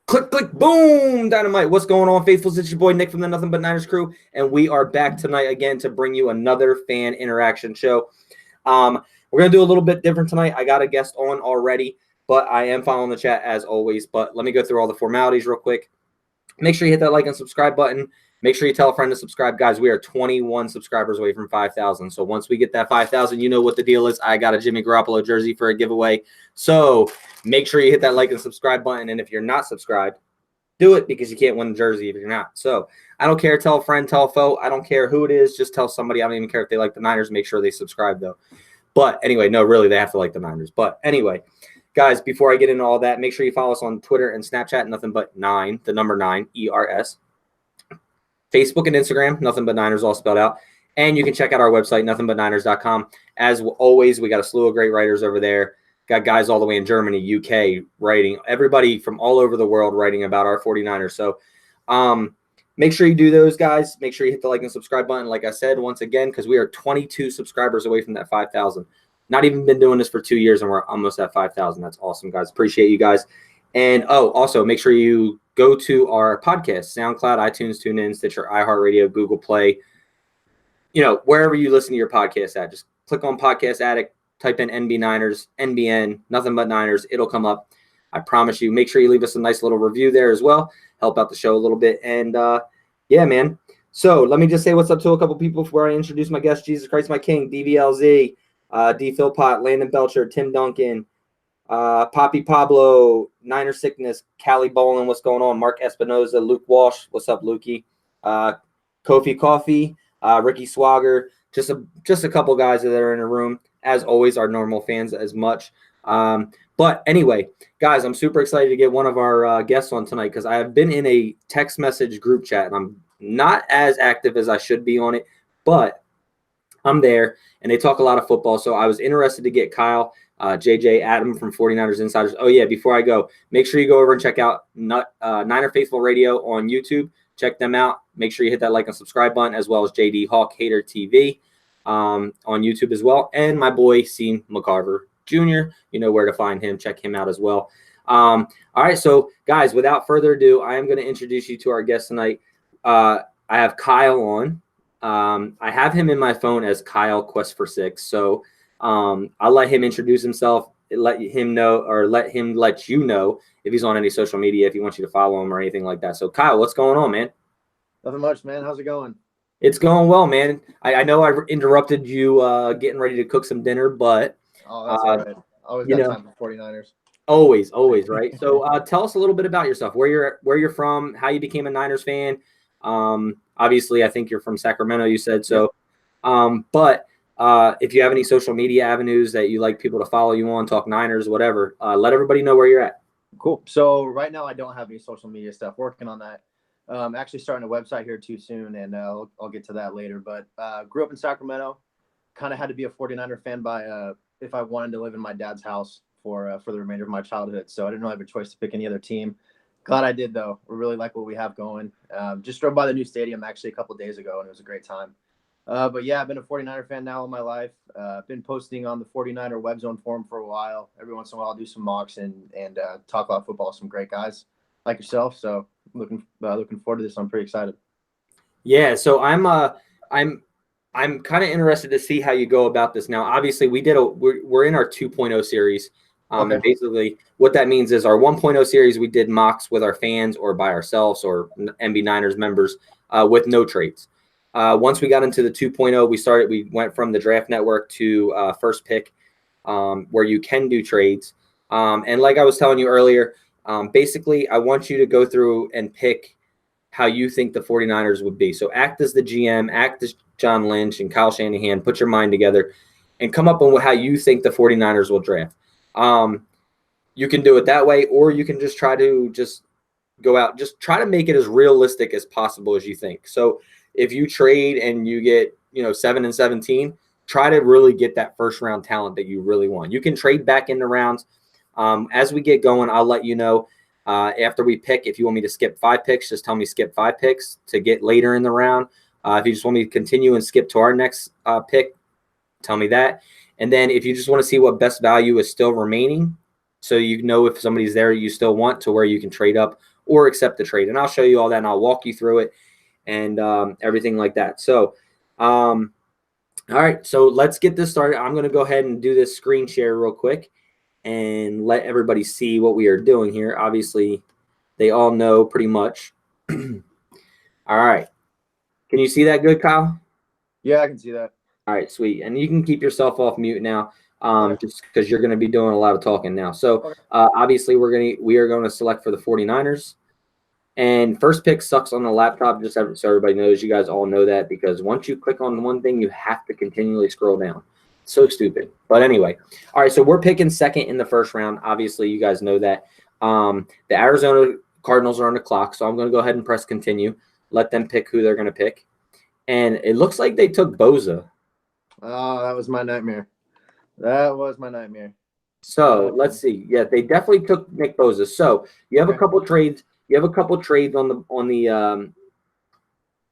Click, click, boom, dynamite. What's going on, faithfuls? It's your boy Nick from the Nothing But Niners crew, and we are back tonight again to bring you another fan interaction show. We're going to do a little bit different tonight. I got a guest on already, but I am following the chat as always. But let me go through all the formalities real quick. Make sure you hit that like and subscribe button. Make sure you tell a friend to subscribe. Guys, we are 21 subscribers away from 5,000. So once we get that 5,000, you know what the deal is. I got a Jimmy Garoppolo jersey for a giveaway. So make sure you hit that like and subscribe button. And if you're not subscribed, do it because you can't win the jersey if you're not. So I don't care. Tell a friend, tell a foe. I don't care who it is. Just tell somebody. I don't even care if they like the Niners. Make sure they subscribe, though. But anyway, no, really, they have to like the Niners. But anyway, guys, before I get into all that, make sure you follow us on Twitter and Snapchat, Nothing But 9, the number 9, ERS. Facebook and Instagram, Nothing But Niners, all spelled out. And you can check out our website, nothingbutniners.com. As always, we got a slew of great writers over there. Got guys all the way in Germany, UK, writing. Everybody from all over the world writing about our 49ers. So make sure you do those, guys. Make sure you hit the like and subscribe button, like I said, once again, because we are 22 subscribers away from that 5,000. Not even been doing this for 2 years, and we're almost at 5,000. That's awesome, guys. Appreciate you guys. And, also make sure you go to our podcast, SoundCloud, iTunes, TuneIn, Stitcher, iHeartRadio, Google Play, wherever you listen to your podcast at. Just click on Podcast Addict, type in NB9ers, NBN, Nothing But Niners. It'll come up. I promise you. Make sure you leave us a nice little review there as well. Help out the show a little bit. And, yeah, man. So let me just say what's up to a couple people before I introduce my guest, Jesus Christ, my King, DVLZ, D. Philpott, Landon Belcher, Tim Duncan, Poppy Pablo, Niner Sickness, Callie Bolin, what's going on? Mark Espinoza, Luke Walsh, what's up, Lukey? Kofi Coffee, Ricky Swagger, just a couple guys that are in the room. As always, our normal fans as much. But anyway, guys, I'm super excited to get one of our guests on tonight because I have been in a text message group chat, and I'm not as active as I should be on it, but I'm there, and they talk a lot of football, so I was interested to get Kyle, JJ, Adam from 49ers Insiders. Oh, yeah, before I go, make sure you go over and check out Niner Faithful Radio on YouTube. Check them out. Make sure you hit that like and subscribe button, as well as JD Hawk Hater TV on YouTube as well. And my boy, Sean McCarver Jr., you know where to find him. Check him out as well. All right, so, guys, without further ado, I am going to introduce you to our guest tonight. I have Kyle on. I have him in my phone as Kyle Quest for Six. So I'll let him introduce himself, let him let you know if he's on any social media, if he wants you to follow him or anything like that. So Kyle, what's going on, man? Nothing much, man. How's it going? It's going well, man. I know I interrupted you getting ready to cook some dinner, but that's all right. Always got time for 49ers. Always, right? So tell us a little bit about yourself, where you're from, how you became a Niners fan. Obviously, I think you're from Sacramento, you said so. But if you have any social media avenues that you like people to follow you on, talk Niners, whatever, let everybody know where you're at. Cool. So right now I don't have any social media stuff. Working on that. Actually starting a website here too soon, and I'll get to that later. But grew up in Sacramento. Kind of had to be a 49er fan by if I wanted to live in my dad's house for the remainder of my childhood. So I didn't really have a choice to pick any other team. Glad I did, though. We really like what we have going. Just drove by the new stadium actually a couple of days ago, and it was a great time. But, yeah, I've been a 49er fan now all my life. Been posting on the 49er Web Zone forum for a while. Every once in a while I'll do some mocks and talk about football with some great guys like yourself. So looking forward to this. I'm pretty excited. Yeah, so I'm kind of interested to see how you go about this. Now, obviously, we're in our 2.0 series. Okay. And basically what that means is our 1.0 series, we did mocks with our fans or by ourselves or NB9ers members with no trades. Once we got into the 2.0, we went from the draft network to first pick where you can do trades. And like I was telling you earlier, basically I want you to go through and pick how you think the 49ers would be. So act as the GM, act as John Lynch and Kyle Shanahan, put your mind together and come up with how you think the 49ers will draft. You can do it that way, or you can just try to go out, just try to make it as realistic as possible as you think. So if you trade and you get, 7 and 17, try to really get that first round talent that you really want. You can trade back in the rounds. As we get going, I'll let you know after we pick. If you want me to skip 5 picks, just tell me skip 5 picks to get later in the round. If you just want me to continue and skip to our next pick, tell me that. And then if you just want to see what best value is still remaining, so you know if somebody's there you still want to where you can trade up or accept the trade. And I'll show you all that, and I'll walk you through it and everything like that. So, all right, so let's get this started. I'm going to go ahead and do this screen share real quick and let everybody see what we are doing here. Obviously, they all know pretty much. All right. Can you see that good, Kyle? Yeah, I can see that. All right, sweet. And you can keep yourself off mute now, just because you're going to be doing a lot of talking now. So obviously we are going to select for the 49ers. And first pick sucks on the laptop, just so everybody knows. You guys all know that, because once you click on one thing, you have to continually scroll down. So stupid. But anyway, all right, so we're picking second in the first round. Obviously, you guys know that. The Arizona Cardinals are on the clock, so I'm going to go ahead and press continue. Let them pick who they're going to pick. And it looks like they took Bosa. Oh, that was my nightmare. That was my nightmare. So let's see. Yeah, they definitely took Nick Bosa. So you have a couple trades. You have a couple trades on the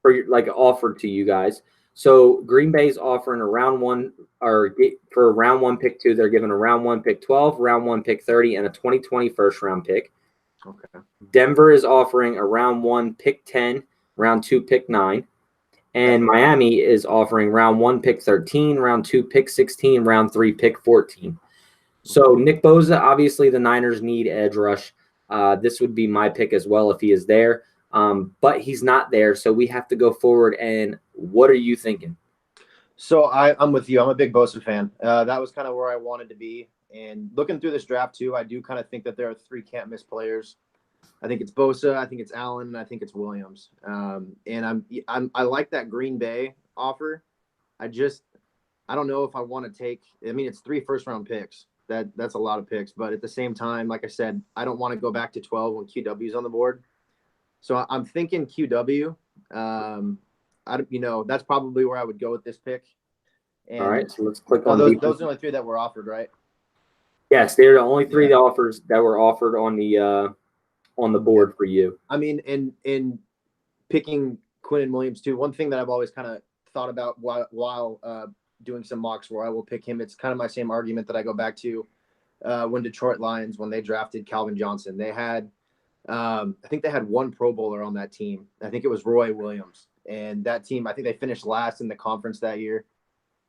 for like offered to you guys. So Green Bay's offering a round one, or for a round one pick 2, they're giving a round one pick 12, round one pick 30, and a 2020 first round pick. Okay. Denver is offering a round one pick 10, round 2 pick 9. And Miami is offering round 1 pick 13, round 2 pick 16, round 3 pick 14. So Nick Bosa, obviously the Niners need edge rush. This would be my pick as well if he is there. But he's not there, so we have to go forward. And what are you thinking? So I'm with you. I'm a big Bosa fan. That was kind of where I wanted to be. And looking through this draft too, I do kind of think that there are 3 can't miss players. I think it's Bosa, I think it's Allen, and I think it's Williams. And I like that Green Bay offer. I don't know if I want to take. I mean, it's 3 first-round picks. That's a lot of picks. But at the same time, like I said, I don't want to go back to 12 when QW's on the board. So I'm thinking QW. That's probably where I would go with this pick. And all right, so let's click on those are the only 3 that were offered, right? Yes, they're the only 3 offers that were offered on the board for you. I mean, in picking Quinn and Williams too, one thing that I've always kind of thought about while doing some mocks where I will pick him, it's kind of my same argument that I go back to when Detroit Lions, when they drafted Calvin Johnson. They had, I think they had 1 Pro Bowler on that team. I think it was Roy Williams. And that team, I think they finished last in the conference that year.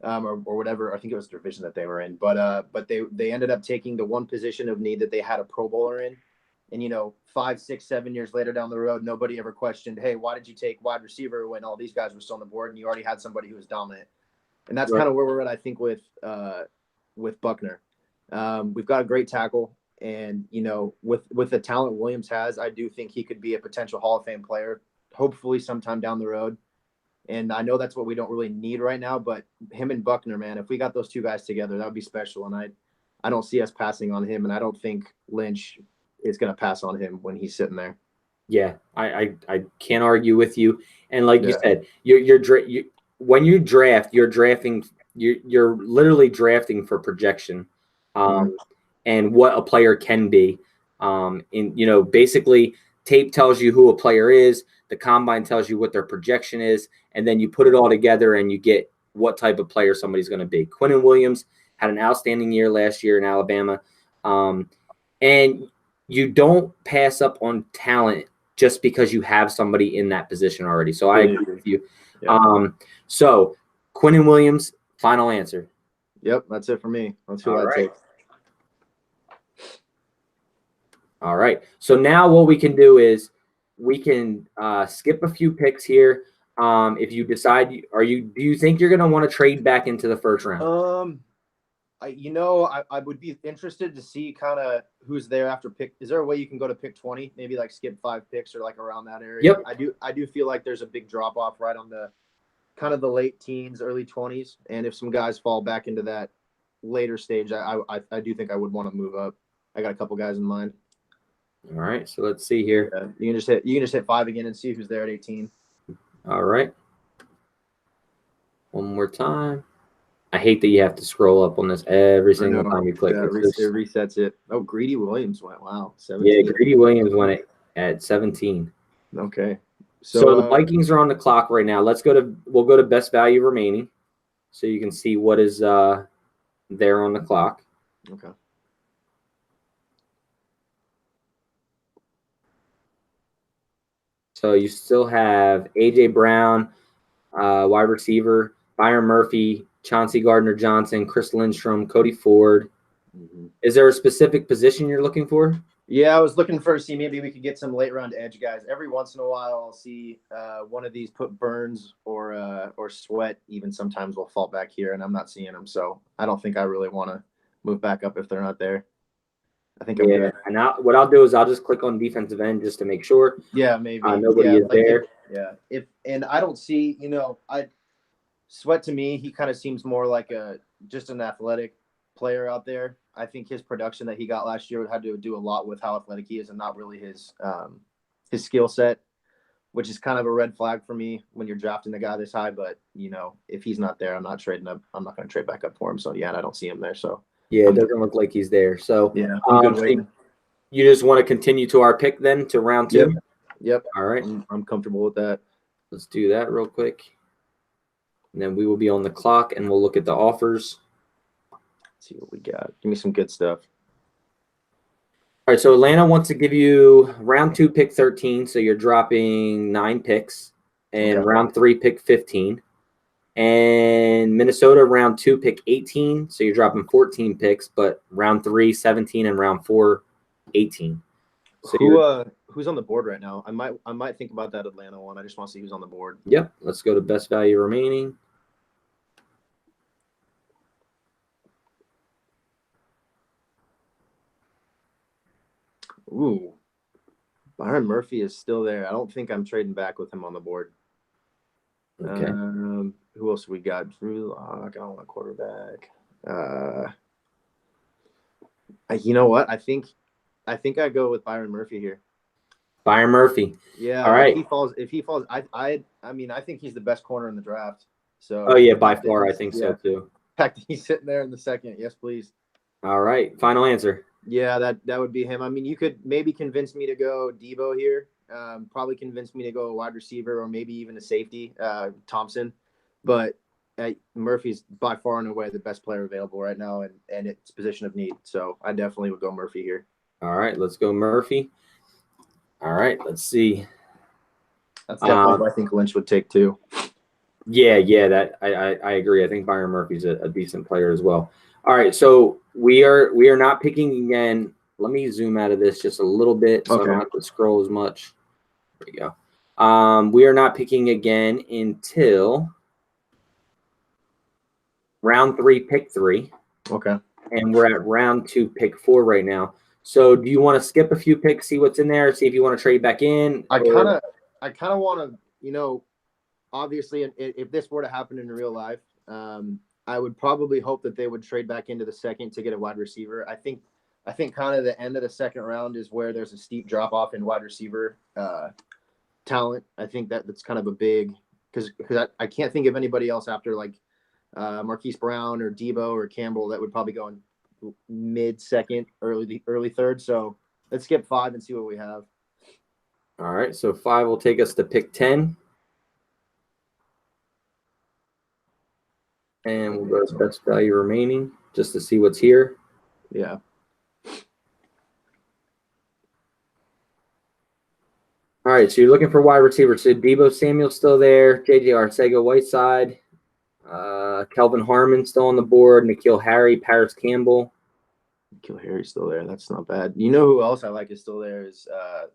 Or whatever. I think it was the division that they were in. But they ended up taking the one position of need that they had a Pro Bowler in. And, 5, 6, 7 years later down the road, nobody ever questioned, hey, why did you take wide receiver when all these guys were still on the board and you already had somebody who was dominant? And that's kind of where we're at, I think, with Buckner. We've got a great tackle. And, with the talent Williams has, I do think he could be a potential Hall of Fame player, hopefully sometime down the road. And I know that's what we don't really need right now, but him and Buckner, man, if we got those 2 guys together, that would be special. And I don't see us passing on him, and I don't think Lynch is going to pass on him when he's sitting there. Yeah, I can't argue with you. And like you said, when you draft, you're literally drafting for projection, and what a player can be. Basically, tape tells you who a player is. The combine tells you what their projection is, and then you put it all together and you get what type of player somebody's going to be. Quinnen Williams had an outstanding year last year in Alabama, and you don't pass up on talent just because you have somebody in that position already. So I agree with you. Yeah. So Quinnen Williams, final answer. Yep, that's it for me. That's who I take. All right. So now what we can do is we can skip a few picks here. If you decide, do you think you're going to want to trade back into the first round? I would be interested to see kind of who's there after pick. Is there a way you can go to pick 20, maybe like skip 5 picks or like around that area? Yep. I do feel like there's a big drop off right on the kind of the late teens, early 20s. And if some guys fall back into that later stage, I do think I would want to move up. I got a couple guys in mind. All right. So let's see here. Yeah, you can just hit 5 again and see who's there at 18. All right. One more time. I hate that you have to scroll up on this every single time you click. Yeah, it resets it. Oh, Greedy Williams went. Wow. 17. Yeah, Greedy Williams went at 17. Okay. So the Vikings are on the clock right now. We'll go to best value remaining, so you can see what is there on the clock. Okay. So you still have A.J. Brown, wide receiver, Byron Murphy, Chauncey Gardner-Johnson, Chris Lindstrom, Cody Ford. Mm-hmm. Is there a specific position you're looking for? Yeah, I was looking for see maybe we could get some late round edge guys. Every once in a while, I'll see one of these put Burns or Sweat. Even sometimes will fall back here, and I'm not seeing them. So I don't think I really want to move back up if they're not there. I think I'm good. And what I'll do is I'll just click on defensive end just to make sure. Yeah, maybe Nobody is there. If I don't see, I Sweat to me, he kind of seems more like just an athletic player out there. I think his production that he got last year had to do a lot with how athletic he is and not really his skill set, which is kind of a red flag for me when you're drafting a guy this high. But if he's not there, I'm not trading up. I'm not going to trade back up for him. So yeah, and I don't see him there. So yeah, it doesn't look like he's there. So yeah, I'm good waiting. You just want to continue to our pick then to round 2? Yep. All right. I'm comfortable with that. Let's do that real quick. And then we will be on the clock and we'll look at the offers. Let's see what we got. Give me some good stuff. All right, so Atlanta wants to give you round 2 pick 13, so you're dropping 9 picks, and round 3 pick 15. And Minnesota round 2 pick 18, so you're dropping 14 picks, but round 3 17 and round 4 18. So who's on the board right now? I might think about that Atlanta one. I just want to see who's on the board. Yep, let's go to best value remaining. Ooh, Byron Murphy is still there. I don't think I'm trading back with him on the board. Okay. Who else we got? Drew Lock. I don't want a quarterback. You know what? I think I go with Byron Murphy here. Byron Murphy. Yeah. All right. If he falls, I mean, I think he's the best corner in the draft. So. Oh yeah, by far, I think so too. The fact that he's sitting there in the second, yes, please. All right, final answer. Yeah, that would be him. I mean, you could maybe convince me to go Debo here. Probably convince me to go a wide receiver or maybe even a safety, Thompson. But Murphy's by far and away the best player available right now, and it's position of need. So I definitely would go Murphy here. All right, let's go Murphy. All right, let's see. That's definitely what I think Lynch would take too. Yeah, that I agree. I think Byron Murphy's a decent player as well. All right, so we are not picking again. Let me zoom out of this just a little bit so I don't have to scroll as much. There we go. We are not picking again until round 3, pick 3. Okay. And we're at round 2, pick 4 right now. So do you want to skip a few picks, see what's in there, see if you want to trade back in? I kind of want to, obviously, if this were to happen in real life, I would probably hope that they would trade back into the second to get a wide receiver. I think kind of the end of the second round is where there's a steep drop off in wide receiver talent. I think that's kind of a big because I can't think of anybody else after like Marquise Brown or Debo or Campbell that would probably go in mid second, early third. So let's skip 5 and see what we have. All right, so 5 will take us to pick 10. And we'll go to best value remaining just to see what's here. Yeah. All right, so you're looking for wide receiver. So Debo Samuel's still there. J.J. Arcega-Whiteside. Kelvin Harmon still on the board. N'Keal Harry, Paris Campbell. N'Keal Harry's still there. That's not bad. You know who else I like is still there is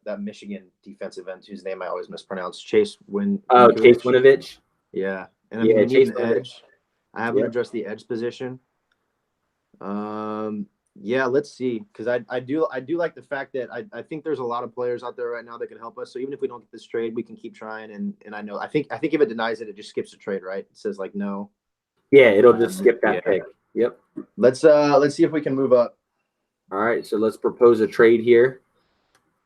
that Michigan defensive end whose name I always mispronounce. Chase Winovich. Yeah. And I Chase edge. I haven't addressed the edge position. Yeah, let's see. Because I do like the fact that I think there's a lot of players out there right now that can help us. So even if we don't get this trade, we can keep trying. And I think if it denies it, it just skips a trade, right? It says like no. Yeah, it'll just skip that pick. Yep. Let's see if we can move up. All right, so let's propose a trade here.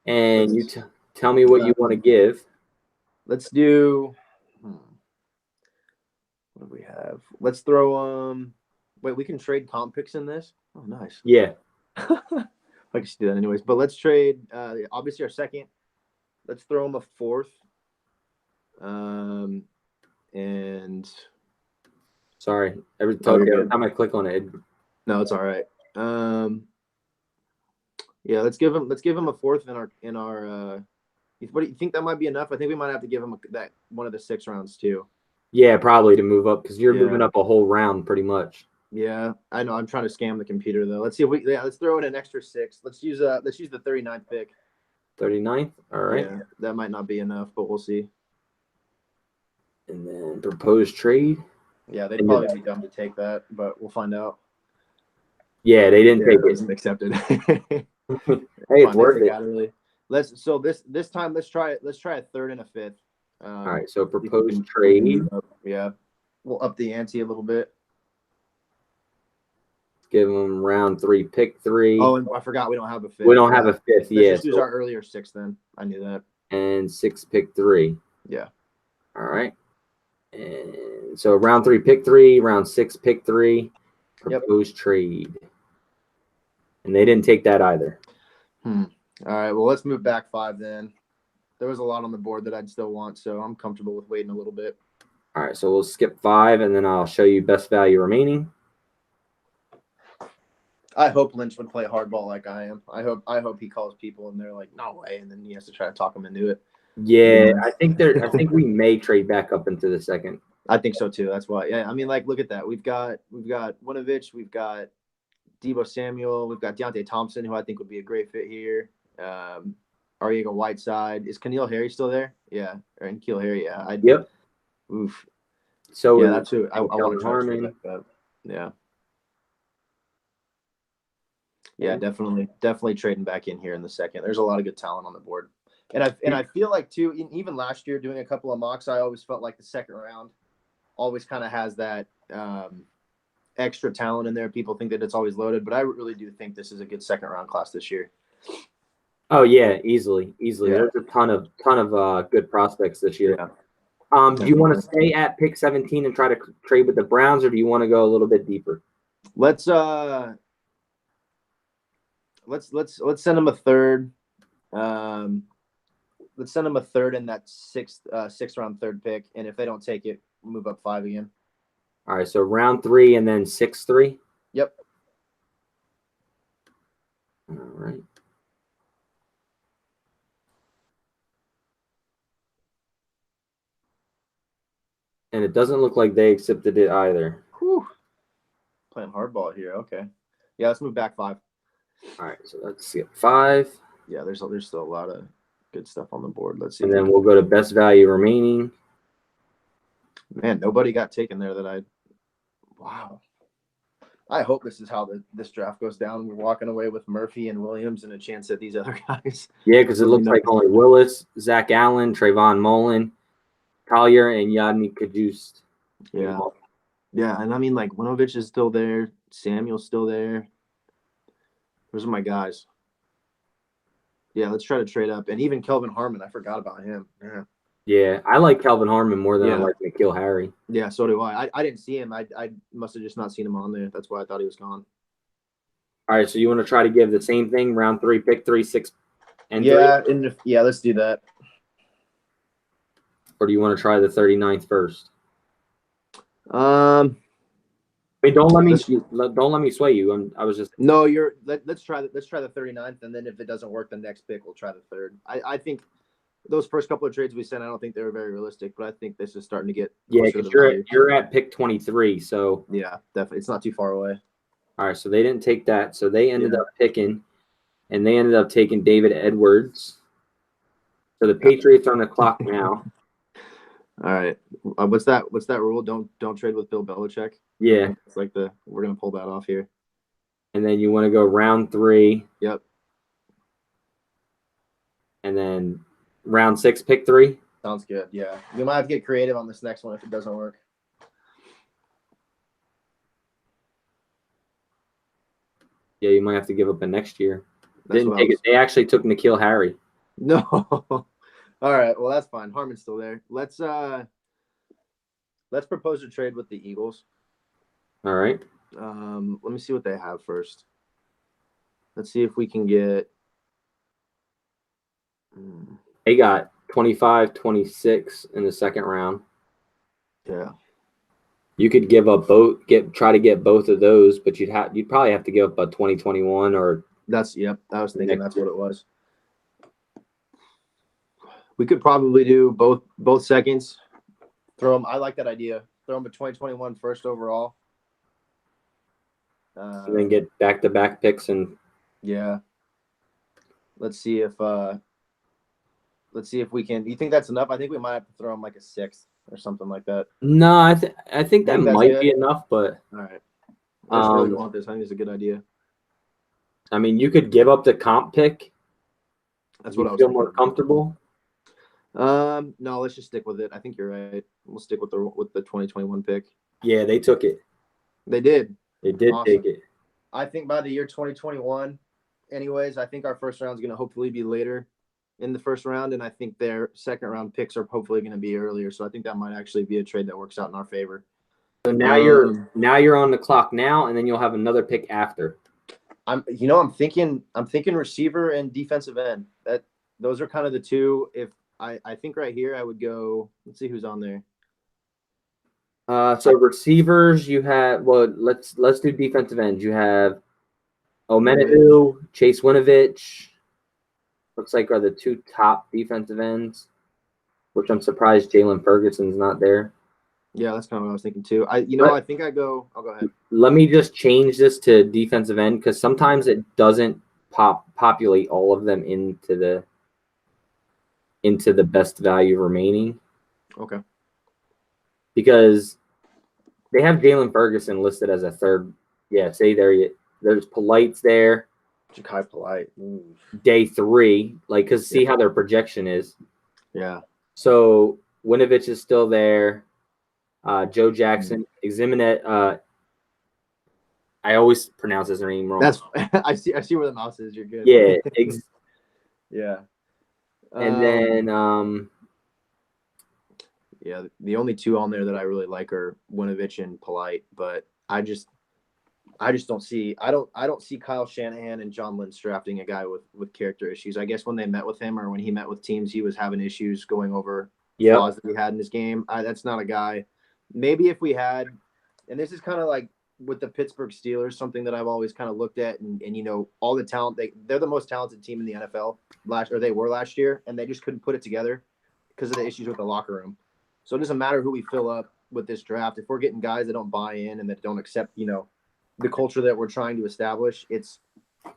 And you tell me what you want to give. Let's do what do we have? Let's throw wait, we can trade comp picks in this? Oh, nice. Yeah. I should do that anyways. But let's trade obviously our second. Let's throw him a 4th. And sorry. Every time I click on it. No, it's all right. Yeah, let's give him a 4th in our What do you think that might be enough? I think we might have to give him that one of the 6 rounds too. Yeah, probably to move up because you're Yeah. moving up a whole round pretty much. Yeah, I know. I'm trying to scam the computer though. Let's see if let's throw in an extra 6. Let's use the 39th pick. 39th. All right. Yeah, that might not be enough, but we'll see. And then proposed trade. Yeah, they'd probably be dumb to take that, but we'll find out. Yeah, they didn't take it. Wasn't accepted. Hey, it's worth it. Really. This time let's try it. Let's try a 3rd and a 5th. All right, so proposed trade. Yeah, we'll up the ante a little bit. Give them round 3, pick 3. Oh, and I forgot we don't have a 5th. We don't have a 5th. Let's Yeah, just use our earlier 6 then. I knew that. And 6, pick 3. Yeah. All right. And so round 3, pick 3. Round 6, pick 3. Proposed trade. And they didn't take that either. All right. Well, let's move back 5 then. There was a lot on the board that I'd still want, so I'm comfortable with waiting a little bit. All right, so we'll skip 5, and then I'll show you best value remaining. I hope Lynch would play hardball like I am. I hope he calls people and they're like, no way, and then he has to try to talk them into it. Yeah, I think we may trade back up into the 2nd. I think so too. That's why. Yeah, I mean, like, look at that. We've got Winovich, we've got Deebo Samuel, we've got Deontay Thompson, who I think would be a great fit here. Ariego Whiteside. Is Keneal Harry still there? Yeah, or N'Keal Harry. Yeah. Yep. Oof. So yeah, that's who I want to try to trade back up. Yeah. Yeah, definitely trading back in here in the 2nd. There's a lot of good talent on the board. And I feel like too, even last year doing a couple of mocks, I always felt like the 2nd round always kind of has that extra talent in there. People think that it's always loaded, but I really do think this is a good 2nd round class this year. Oh yeah, easily. Yeah. There's a ton of good prospects this year. Yeah. Do you want to stay at pick 17 and try to trade with the Browns, or do you want to go a little bit deeper? Let's send them a 3rd. Let's send them a 3rd in that 6th round 3rd pick, and if they don't take it, move up 5 again. All right, so round 3 and then 6-3. Yep. All right. And it doesn't look like they accepted it either. Whew. Playing hardball here. Okay. Yeah, let's move back 5. All right, so let's skip 5. Yeah, there's still a lot of good stuff on the board. Let's see. And then we'll go to best value remaining. Man, nobody got taken there wow. I hope this is how this draft goes down. We're walking away with Murphy and Williams and a chance at these other guys. Yeah, because it looks like only Willis, Zach Allen, Trayvon Mullen, Collier, and Yadni Kajust. Yeah. Yeah, and I mean, like, Winovich is still there. Samuel's still there. Those are my guys. Yeah, let's try to trade up. And even Kelvin Harmon, I forgot about him. Yeah, I like Kelvin Harmon more than I like N'Keal Harry. Yeah, so do I. I didn't see him. I must have just not seen him on there. That's why I thought he was gone. All right, so you want to try to give the same thing, round 3, pick 3, 6, and 3? Yeah, let's do that. Or do you want to try the 39th first? I mean, don't let me sway you. I was just no. Let's try the 39th, and then if it doesn't work, the next pick we'll try the 3rd. I think those first couple of trades we sent, I don't think they were very realistic, but I think this is starting to get because you're at pick 23, so yeah, definitely it's not too far away. All right, so they didn't take that, so they ended up picking, and they ended up taking David Edwards. So the Patriots are on the clock now. All right, what's that rule? Don't trade with Bill Belichick. Yeah, it's like we're gonna pull that off here. And then you want to go round 3. Yep. And then round 6, pick 3. Sounds good. Yeah, we might have to get creative on this next one if it doesn't work. Yeah, you might have to give up a next year. Didn't take it. They actually took N'Keal Harry. No. All right. Well, that's fine. Harmon's still there. Let's propose a trade with the Eagles. All right. Let me see what they have first. Let's see if we can get. They got 25, 26 in the 2nd round. Yeah. You could give up try to get both of those, but you'd probably have to give up a 2021 or. I was thinking that's what it was. We could probably do both seconds. Throw them. I like that idea. Throw them a 2021 first overall. And then get back-to-back picks and yeah. Let's see if we can. You think that's enough? I think we might have to throw them like a 6th or something like that. no, I think that might good? be enough, but All right. I just really want this. I think it's a good idea. I mean, you could give up the comp pick. That's what I was feel thinking. more comfortable. No, let's just stick with it. I think you're right. We'll stick with the 2021 pick. Yeah, they took it. They did. They did Awesome. take it. I think by the year 2021, anyways, I think our first round is going to hopefully be later in the first round, and I think their second round picks are hopefully going to be earlier. So I think that might actually be a trade that works out in our favor. So now you're on the clock now, and then you'll have another pick after. I'm thinking receiver and defensive end. Those are kind of the two. If I think right here I would go. Let's see who's on there. So receivers, you have let's do defensive ends. You have Omenadu, Chase Winovich. Looks like are the two top defensive ends, which I'm surprised Jalen Ferguson's not there. Yeah, that's kind of what I was thinking too. I think I go. I'll go ahead. Let me just change this to defensive end because sometimes it doesn't populate all of them into the best value remaining. Okay. Because they have Jalen Ferguson listed as a third. Yeah, there's Polite's there. Ja'Kai Polite. Day 3, because see how their projection is. Yeah. So Winovich is still there. Joe Jackson, Eximinet. I always pronounce his name wrong. I see where the mouse is. You're good. Yeah. Yeah. And then yeah, the only two on there that I really like are Winovich and Polite, but I just don't see Kyle Shanahan and John Lynch drafting a guy with character issues. I guess when they met with him or when he met with teams, he was having issues going over flaws that he had in his game. That's not a guy. Maybe if we had, and this is kind of like with the Pittsburgh Steelers, something that I've always kind of looked at, and all the talent, they're the most talented team in the NFL they were last year, and they just couldn't put it together because of the issues with the locker room. So it doesn't matter who we fill up with this draft. If we're getting guys that don't buy in and that don't accept, the culture that we're trying to establish, it's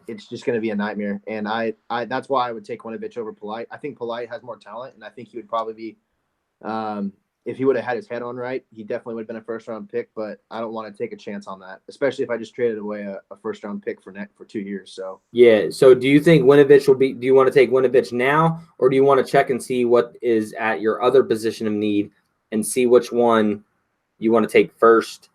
just going to be a nightmare. And I that's why I would take Winovich over Polite. I think Polite has more talent, and I think he would probably be, if he would have had his head on right, he definitely would have been a first-round pick. But I don't want to take a chance on that, especially if I just traded away a first-round pick for 2 years. So yeah. So do you think Winovich will be? Do you want to take Winovich now, or do you want to check and see what is at your other position of need and see which one you want to take first?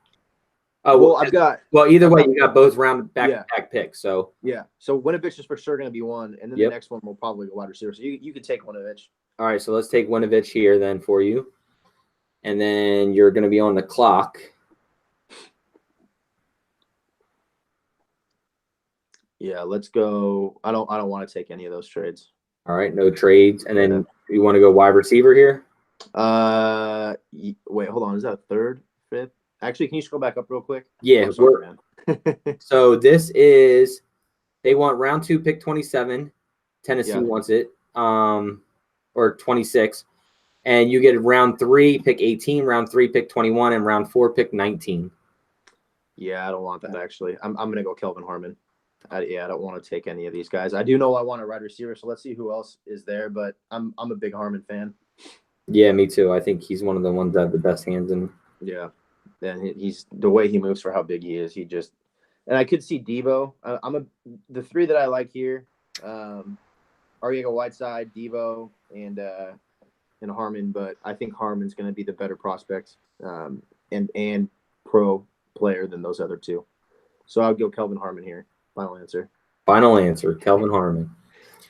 Oh, well, either way, you got both round back picks. So yeah. So Winovich is for sure going to be one, and then the next one will probably go wide receiver. So you could take Winovich. All right, so let's take Winovich here then for you, and then you're going to be on the clock. Yeah, let's go. I don't want to take any of those trades. All right, no trades, and then you want to go wide receiver here. Wait, hold on. Is that third, fifth? Actually, can you scroll back up real quick? Yeah. So this is they want round 2, pick 27. Tennessee wants it. Or 26. And you get round 3, pick 18, round 3, pick 21, and round 4, pick 19. Yeah, I don't want that actually. I'm gonna go Kelvin Harmon. I don't want to take any of these guys. I do know I want a wide receiver, so let's see who else is there. But I'm a big Harmon fan. Yeah, me too. I think he's one of the ones that have the best hands in. Yeah, and he's the way he moves for how big he is. And I could see Debo. The three that I like here, Ariego Whiteside, Debo, and Harmon. But I think Harmon's going to be the better prospect and pro player than those other two. So I'll go Kelvin Harmon here. Final answer, Kelvin Harmon.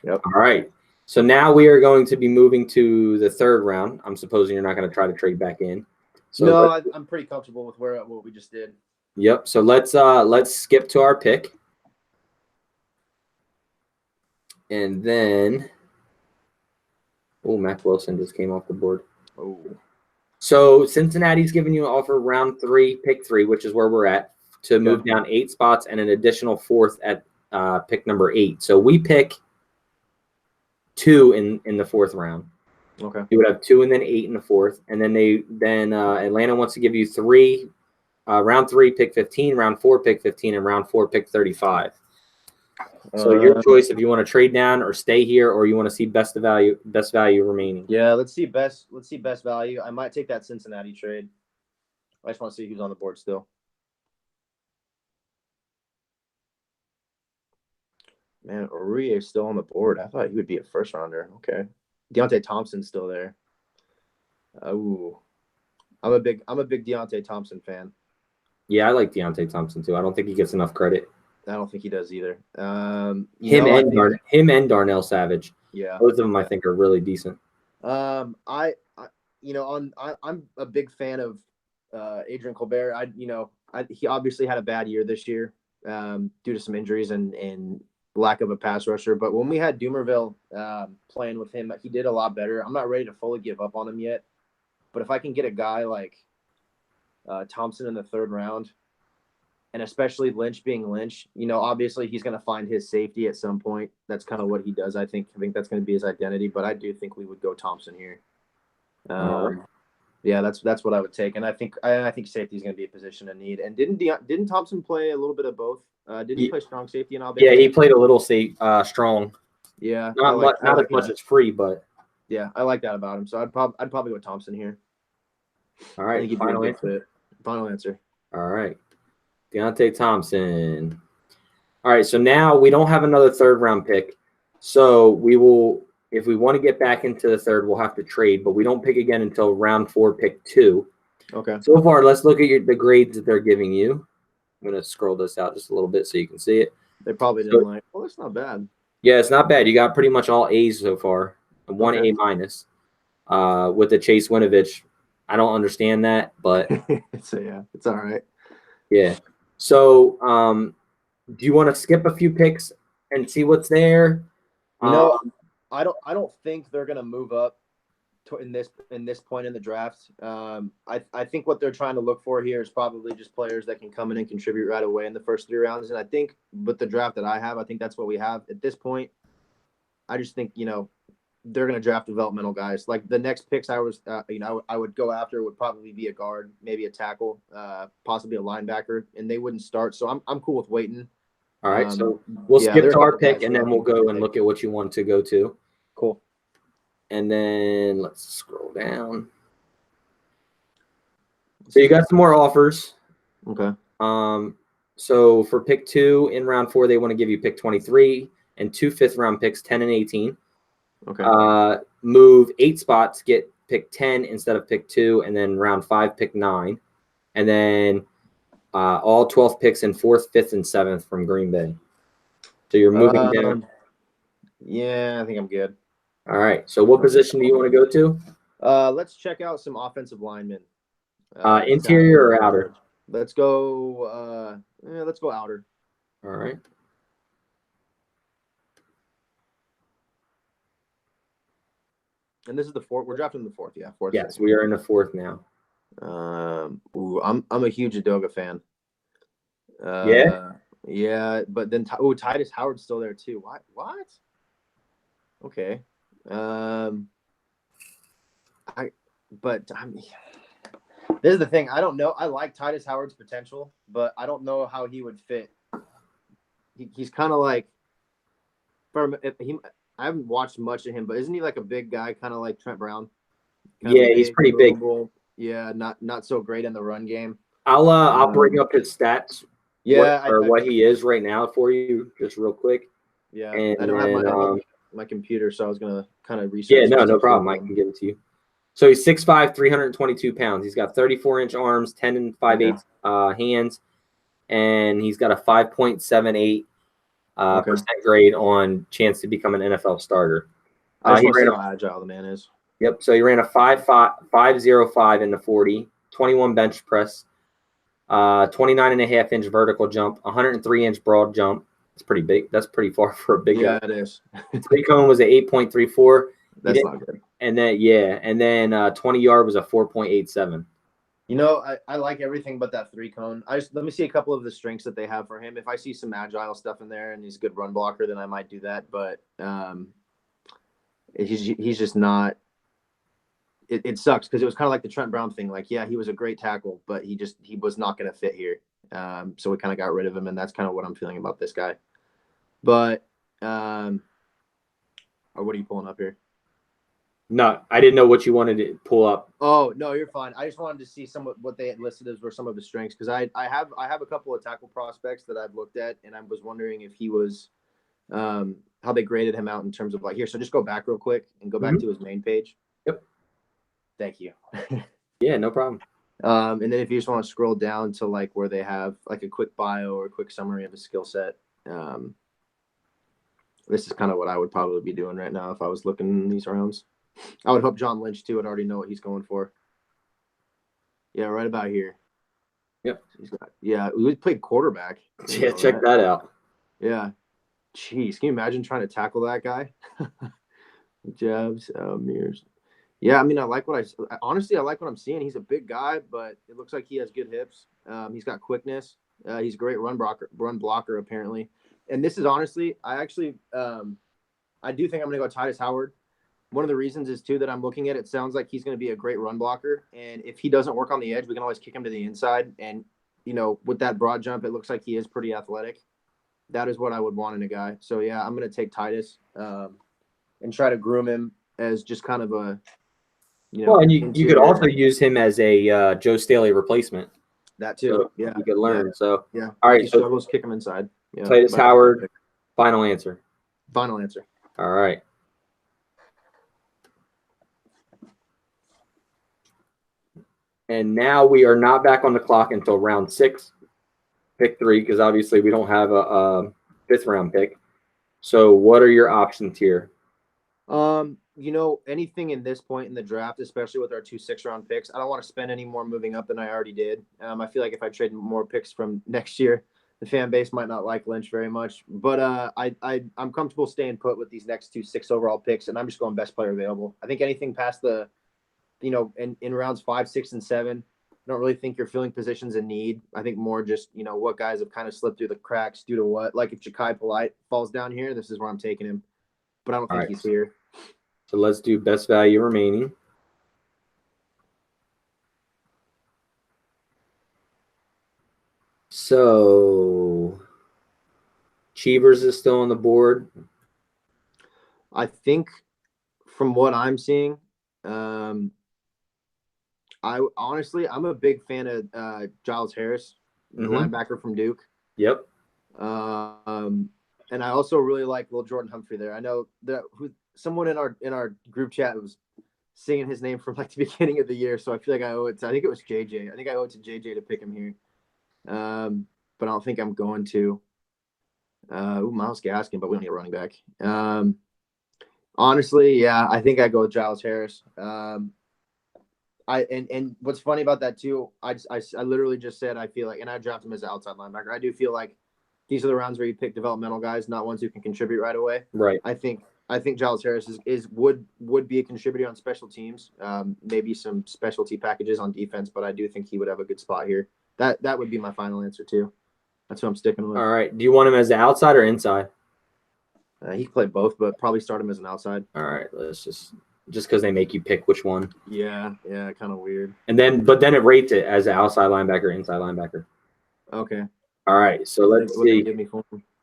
Yep. All right. So now we are going to be moving to the third round. I'm supposing you're not going to try to trade back in. So no, I'm pretty comfortable with what we just did. Yep. So let's skip to our pick. And then Mac Wilson just came off the board. Oh. So Cincinnati's giving you an offer round 3, pick 3, which is where we're at, to move down 8 spots and an additional 4th at pick number 8. So we pick 2 in the 4th round. Okay. You would have 2 and then 8 in the fourth, and then Atlanta wants to give you 3. Round 3, pick 15. Round 4, pick 15, and round 4, pick 35. So your choice if you want to trade down or stay here, or you want to see best value remaining. Yeah, let's see best value. I might take that Cincinnati trade. I just want to see who's on the board still. Man, Aurier is still on the board. I thought he would be a first rounder. Okay. Deontay Thompson's still there. Ooh. I'm a big Deontay Thompson fan. Yeah, I like Deontay Thompson too. I don't think he gets enough credit. I don't think he does either. Him and Darnell Savage. Yeah. Both of them I think are really decent. I'm a big fan of Adrian Colbert. He obviously had a bad year this year due to some injuries and lack of a pass rusher. But when we had Dumerville playing with him, he did a lot better. I'm not ready to fully give up on him yet. But if I can get a guy like Thompson in the third round, and especially Lynch being Lynch, obviously he's going to find his safety at some point. That's kind of what he does. I think that's going to be his identity. But I do think we would go Thompson here. Yeah, that's what I would take. And I think safety is going to be a position of need. And didn't Thompson play a little bit of both? Didn't he play strong safety in Alabama? Yeah, he played a little strong. Yeah, not as much as free, but yeah, I like that about him. So I'd probably go Thompson here. All right, final answer. All right, Deontay Thompson. All right, so now we don't have another third round pick, so we will, if we want to get back into the third, we'll have to trade, but we don't pick again until round 4, pick 2. Okay. So far, let's look at the grades that they're giving you. I'm going to scroll this out just a little bit so you can see it. They probably didn't that's not bad. Yeah, it's not bad. You got pretty much all A's so far, and 1 A minus with the Chase Winovich. I don't understand that, but so yeah, it's all right. Yeah. So, do you want to skip a few picks and see what's there? I don't think they're gonna move up in this point in the draft. I think what they're trying to look for here is probably just players that can come in and contribute right away in the first 3 rounds. And I think with the draft that I have, I think that's what we have at this point. I just think they're going to draft developmental guys. Like the next picks I would go after would probably be a guard, maybe a tackle, possibly a linebacker, and they wouldn't start. So I'm cool with waiting. All right, so we'll skip to our pick, and then we'll go and look at what you want to go to. Cool. And then let's scroll down. So you got some more offers. Okay. So for pick 2 in round 4, they want to give you pick 23 and 2 fifth-round picks, 10 and 18. Okay. Move 8 spots, get pick 10 instead of pick 2, and then round 5, pick 9. And then all 12 picks in 4th, 5th, and 7th from Green Bay. So you're moving down. Yeah, I think I'm good. All right. So what position do you want to go to? Let's check out some offensive linemen. Interior or outer? Let's go outer. All right. And this is the 4th. We're drafting the 4th. Yeah, 4th. Yes, we are in the 4th now. I'm a huge Udoga fan. Yeah, but then Titus Howard's still there too. What? Okay. This is the thing. I don't know. I like Titus Howard's potential, but I don't know how he would fit. He's kind of like, I haven't watched much of him, but isn't he like a big guy, kind of like Trent Brown? Yeah, he's pretty big. Yeah, not so great in the run game. I'll bring up his stats. Yeah, what he is right now for you, just real quick. Yeah, and I don't have my computer, so I was gonna kind of research. Yeah, no problem. I can give it to you. So he's 6'5", 322 pounds. He's got 34-inch arms, 10 and 5/8 hands, and he's got a 5.78 percent grade on chance to become an NFL starter. He ran how agile the man is. Yep. So he ran a 5.05 in the 40, 21 bench press, 29.5-inch vertical jump, 103-inch broad jump. It's pretty big. That's pretty far for a big guy. Yeah, it is. Three cone was an 8.34. That's not good. And then 20 yard was a 4.87. I like everything but that 3 cone. Let me see a couple of the strengths that they have for him. If I see some agile stuff in there and he's a good run blocker, then I might do that. But he's just not it sucks because it was kind of like the Trent Brown thing. Like, yeah, he was a great tackle, but he was not going to fit here. So we kind of got rid of him, and that's kind of what I'm feeling about this guy. But or what are you pulling up here? No, I didn't know what you wanted to pull up. Oh no, you're fine. I just wanted to see what they had listed as were some of his strengths because I have a couple of tackle prospects that I've looked at, and I was wondering if he was how they graded him out in terms of like here. So just go back real quick and go back to his main page. Yep. Thank you. Yeah, no problem. And then if you just want to scroll down to like where they have like a quick bio or a quick summary of his skill set, this is kind of what I would probably be doing right now if I was looking in these rounds. I would hope John Lynch too would already know what he's going for. Yeah, right about here. Yep. We played quarterback. Yeah, check that out. Yeah. Jeez, can you imagine trying to tackle that guy? Jabs, mirrors. Yeah, I mean, I like what honestly like what I'm seeing. He's a big guy, but it looks like he has good hips. He's got quickness. He's a great run blocker apparently. And this is honestly, I do think I'm going to go Titus Howard. One of the reasons is too that I'm looking at it sounds like he's going to be a great run blocker. And if he doesn't work on the edge, we can always kick him to the inside. And, with that broad jump, it looks like he is pretty athletic. That is what I would want in a guy. So, yeah, I'm going to take Titus and try to groom him as just kind of a, and you could also use him as a Joe Staley replacement. That too. So yeah. You could learn. Yeah. So, yeah. All right. If he struggles, kick him inside. Yeah. Titus Howard, final answer. Final answer. All right. And now we are not back on the clock until round 6, pick 3, because obviously we don't have a 5th round pick. So what are your options here? Anything in this point in the draft, especially with our 2 6-round picks, I don't want to spend any more moving up than I already did. I feel like if I trade more picks from next year, the fan base might not like Lynch very much. But I'm comfortable staying put with these next 2 6 overall picks, and I'm just going best player available. I think anything past the in rounds 5, 6, and 7, I don't really think you're filling positions in need. I think more just, what guys have kind of slipped through the cracks due to what. Like if Ja'Kai Polite falls down here, this is where I'm taking him. But I don't think he's here. So let's do best value remaining. So Cheevers is still on the board. I think from what I'm seeing, I'm a big fan of Giles Harris, the linebacker from Duke. Yep. And I also really like Lil Jordan Humphrey there. I know that someone in our group chat was singing his name from like the beginning of the year, so I feel like I owe it to. I think it was JJ. I think I owe it to JJ to pick him here. But I don't think I'm going to. Miles Gaskin, but we don't need a running back. Honestly, yeah, I think I go with Giles Harris. And what's funny about that too, I literally just said I feel like, and I drafted him as an outside linebacker. I do feel like these are the rounds where you pick developmental guys, not ones who can contribute right away. Right. I think Giles Harris would be a contributor on special teams, maybe some specialty packages on defense, but I do think he would have a good spot here. That would be my final answer too. That's what I'm sticking with. All right. Do you want him as an outside or inside? He can play both, but probably start him as an outside. All right. Let's just because they make you pick which one. Yeah, kind of weird. But then it rates it as an outside linebacker, inside linebacker. Okay. All right. So let's see.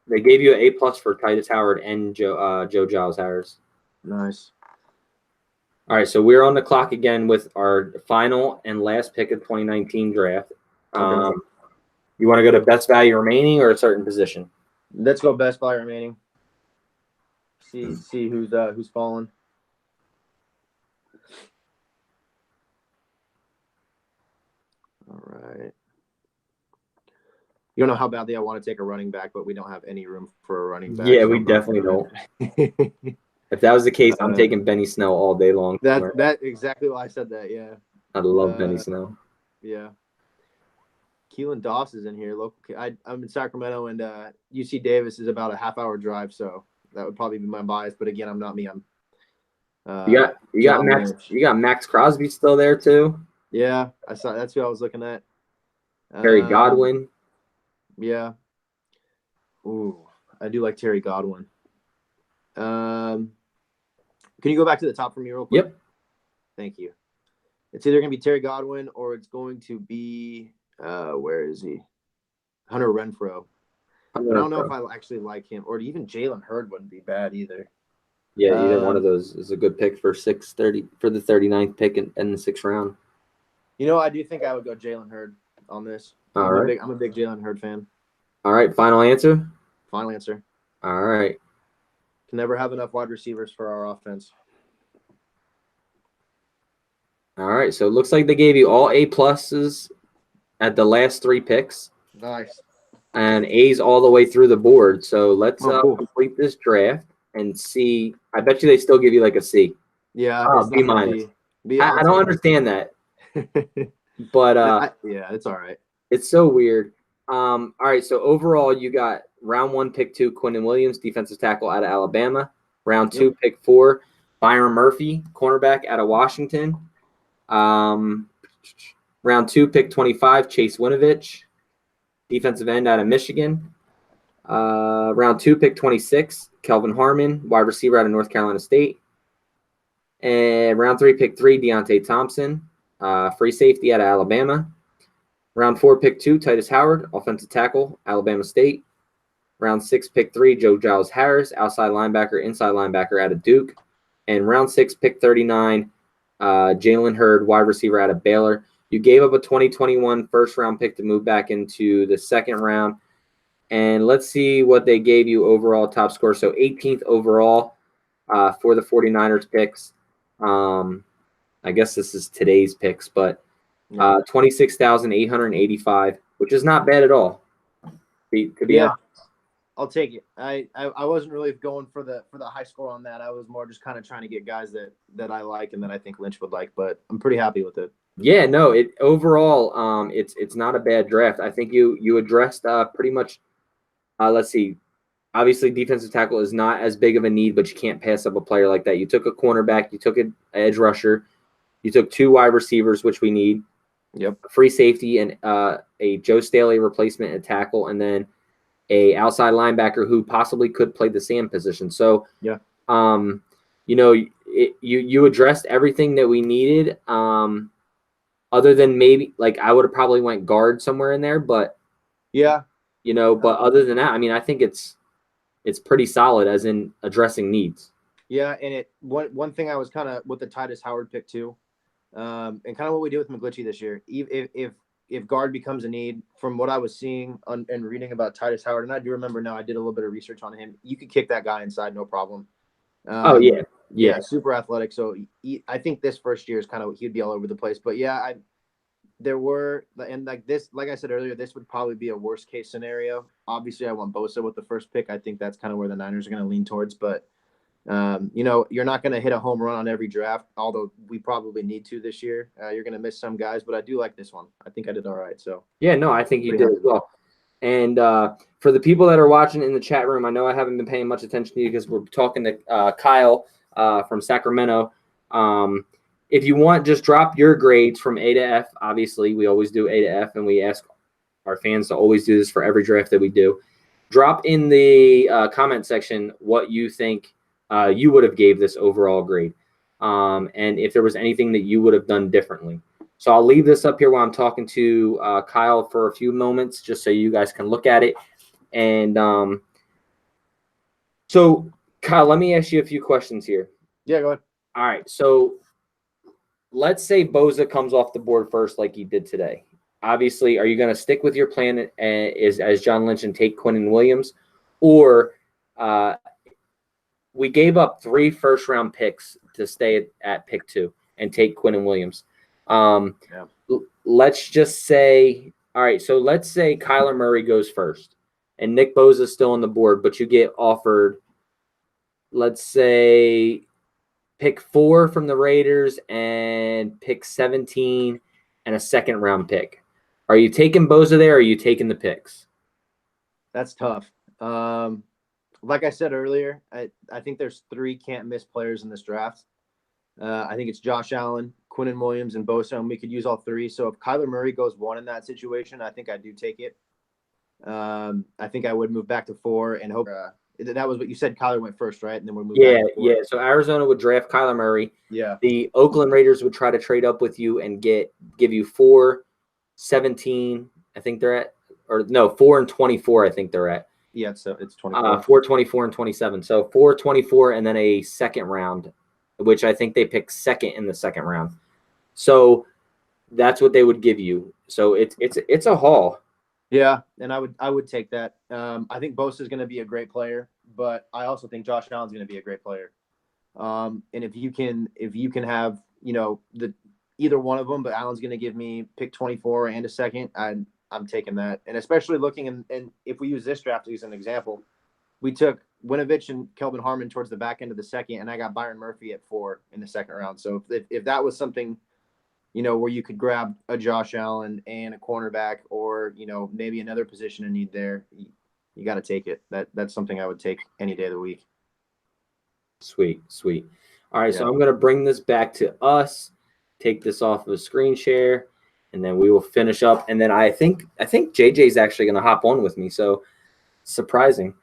They gave you an A+ for Titus Howard and Joe Giles Harris. Nice. All right. So we're on the clock again with our final and last pick of 2019 draft. Okay. You want to go to best value remaining or a certain position? Let's go best value remaining. See who's fallen. All right. You don't know how badly I want to take a running back, but we don't have any room for a running back. Yeah, we definitely don't. If that was the case, I'm taking Benny Snell all day long. That exactly why I said that. Yeah. I love Benny Snell. Yeah. Keelan Doss is in here. I'm in Sacramento, and UC Davis is about a half-hour drive, so that would probably be my bias. But again, I'm not me. I'm. You got Max Crosby still there too. Yeah, I saw. That's who I was looking at. Terry Godwin. Yeah. Ooh, I do like Terry Godwin. Can you go back to the top for me real quick? Yep. Thank you. It's either going to be Terry Godwin or it's going to be where is he? Hunter Renfrow. But I don't know if I actually like him, or even Jalen Hurd wouldn't be bad either. Yeah, either one of those is a good pick for 630 for the 39th pick in the 6th round. You know, I do think I would go Jalen Hurd on this. All right. I'm a big Jalen Hurd fan. All right, final answer? Final answer. All right. Can never have enough wide receivers for our offense. All right, so it looks like they gave you all A-pluses at the last 3 picks. Nice. And A's all the way through the board. So let's cool. complete this draft and see. I bet you they still give you like a C. Yeah, B minus. I don't understand that. But yeah, it's all right. It's so weird. All right, so overall you got round 1, pick 2, Quinnen Williams, defensive tackle out of Alabama. Round 2, pick 4, Byron Murphy, cornerback out of Washington. Round 2, pick 25, Chase Winovich, defensive end out of Michigan. Round 2, pick 26, Kelvin Harmon, wide receiver out of North Carolina State. And round 3, pick 3, Deontay Thompson, free safety out of Alabama. Round 4, pick 2, Titus Howard, offensive tackle, Alabama State. Round 6, pick 3, Joe Giles Harris, outside linebacker, inside linebacker out of Duke. And round 6, pick 39, Jalen Hurd, wide receiver out of Baylor. You gave up a 2021 first-round pick to move back into the 2nd round. And let's see what they gave you overall top score. So 18th overall for the 49ers picks. I guess this is today's picks, but 26,885, which is not bad at all. I'll take it. I wasn't really going for the high score on that. I was more just kind of trying to get guys that I like and that I think Lynch would like, but I'm pretty happy with it. Yeah, no, overall it's not a bad draft. I think you addressed pretty much let's see. Obviously, defensive tackle is not as big of a need, but you can't pass up a player like that. You took a cornerback, you took an edge rusher, you took 2 wide receivers, which we need. Yep. Free safety and a Joe Staley replacement at tackle, and then a outside linebacker who possibly could play the Sam position. So, yeah, you addressed everything that we needed. Other than maybe like I would have probably went guard somewhere in there, but yeah, but other than that, I mean, I think it's pretty solid as in addressing needs. Yeah, and one thing I was kind of with the Titus Howard pick too, and kind of what we did with McGlinchey this year. If guard becomes a need, from what I was seeing and reading about Titus Howard, and I do remember now I did a little bit of research on him. You could kick that guy inside, no problem. Yeah, super athletic. So I think this first year is kind of he'd be all over the place. But yeah, like I said earlier, this would probably be a worst case scenario. Obviously, I want Bosa with the first pick. I think that's kind of where the Niners are going to lean towards. But you're not going to hit a home run on every draft, although we probably need to this year. You're going to miss some guys, but I do like this one. I think I did all right. So yeah, no, I think you did as well. And for the people that are watching in the chat room, I know I haven't been paying much attention to you because we're talking to Kyle from Sacramento. If you want, just drop your grades from A to F. Obviously, we always do A to F, and we ask our fans to always do this for every draft that we do. Drop in the comment section what you think you would have gave this overall grade, and if there was anything that you would have done differently. So I'll leave this up here while I'm talking to Kyle for a few moments, just so you guys can look at it. And so, Kyle, let me ask you a few questions here. Yeah, go ahead. All right, so let's say Bosa comes off the board first like he did today. Obviously, are you going to stick with your plan as John Lynch and take Quinnen Williams? Or we gave up 3 first-round picks to stay at pick 2 and take Quinnen Williams. Let's just say, all right, so let's say Kyler Murray goes first and Nick Bosa is still on the board, but you get offered, let's say, pick 4 from the Raiders and pick 17 and a second-round pick. Are you taking Bosa there or are you taking the picks? That's tough. Like I said earlier, I think there's 3 can't-miss players in this draft. I think it's Josh Allen, Quinnen Williams, and Bosa, and we could use all 3. So if Kyler Murray goes 1 in that situation, I think I do take it. I think I would move back to 4 and hope That was what you said. Kyler went first, right? And then we're moving. Yeah. So Arizona would draft Kyler Murray. Yeah. The Oakland Raiders would try to trade up with you and give you 4, 17. I think they're at, or no, 4 and 24. I think they're at. Yeah, it's 24. 4, 24, and 27. So 4, 24, and then a second round, which I think they picked second in the second round. So that's what they would give you. So it's a haul. Yeah, and I would take that. I think Bosa is going to be a great player, but I also think Josh Allen's going to be a great player. And if you can have, either one of them, but Allen's going to give me pick 24 and a second, I'm taking that. And especially looking and if we use this draft as an example, we took Winovich and Kelvin Harmon towards the back end of the second, and I got Byron Murphy at 4 in the second round. So if that was something, where you could grab a Josh Allen and a cornerback, or maybe another position in need there, you got to take it. That's something I would take any day of the week. Sweet. All right, So I'm going to bring this back to us, take this off of the screen share, and then we will finish up. And then I think JJ's actually going to hop on with me. So surprising.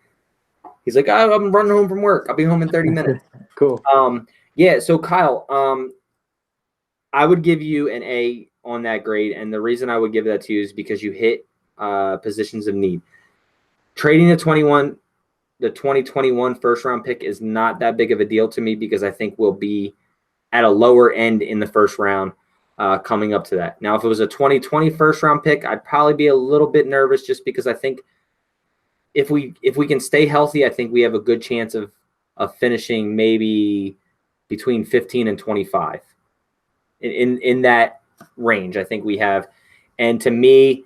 He's like, I'm running home from work. I'll be home in 30 minutes. Cool. Yeah. So Kyle, I would give you an A on that grade, and the reason I would give that to you is because you hit positions of need. Trading the 2021 first round pick is not that big of a deal to me, because I think we'll be at a lower end in the first round coming up to that. Now, if it was a 2020 first round pick, I'd probably be a little bit nervous, just because I think if we can stay healthy, I think we have a good chance of finishing maybe between 15 and 25. In that range, I think we have. And to me,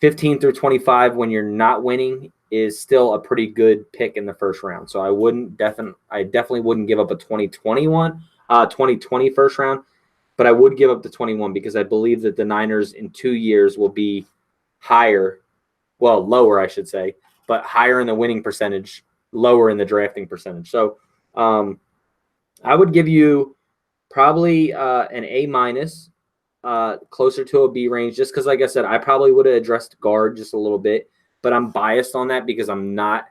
15 through 25, when you're not winning, is still a pretty good pick in the first round. So I definitely wouldn't give up a 2020 first round, but I would give up the 21, because I believe that the Niners in 2 years will be lower, I should say, but higher in the winning percentage, lower in the drafting percentage. So I would give you probably an A-, closer to a B range, just because, like I said, I probably would have addressed guard just a little bit, but I'm biased on that because I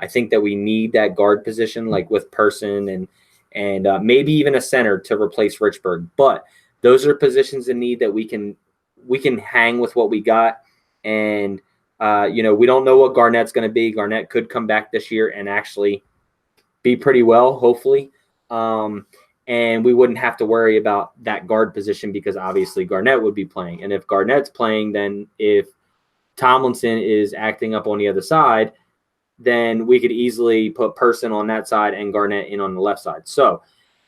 think that we need that guard position, like with Person and maybe even a center to replace Richburg. But those are positions in need that we can hang with what we got. And we don't know what Garnett's going to be. Garnett could come back this year and actually be pretty well, hopefully. And we wouldn't have to worry about that guard position, because obviously Garnett would be playing. And if Garnett's playing, then if Tomlinson is acting up on the other side, then we could easily put Person on that side and Garnett in on the left side. So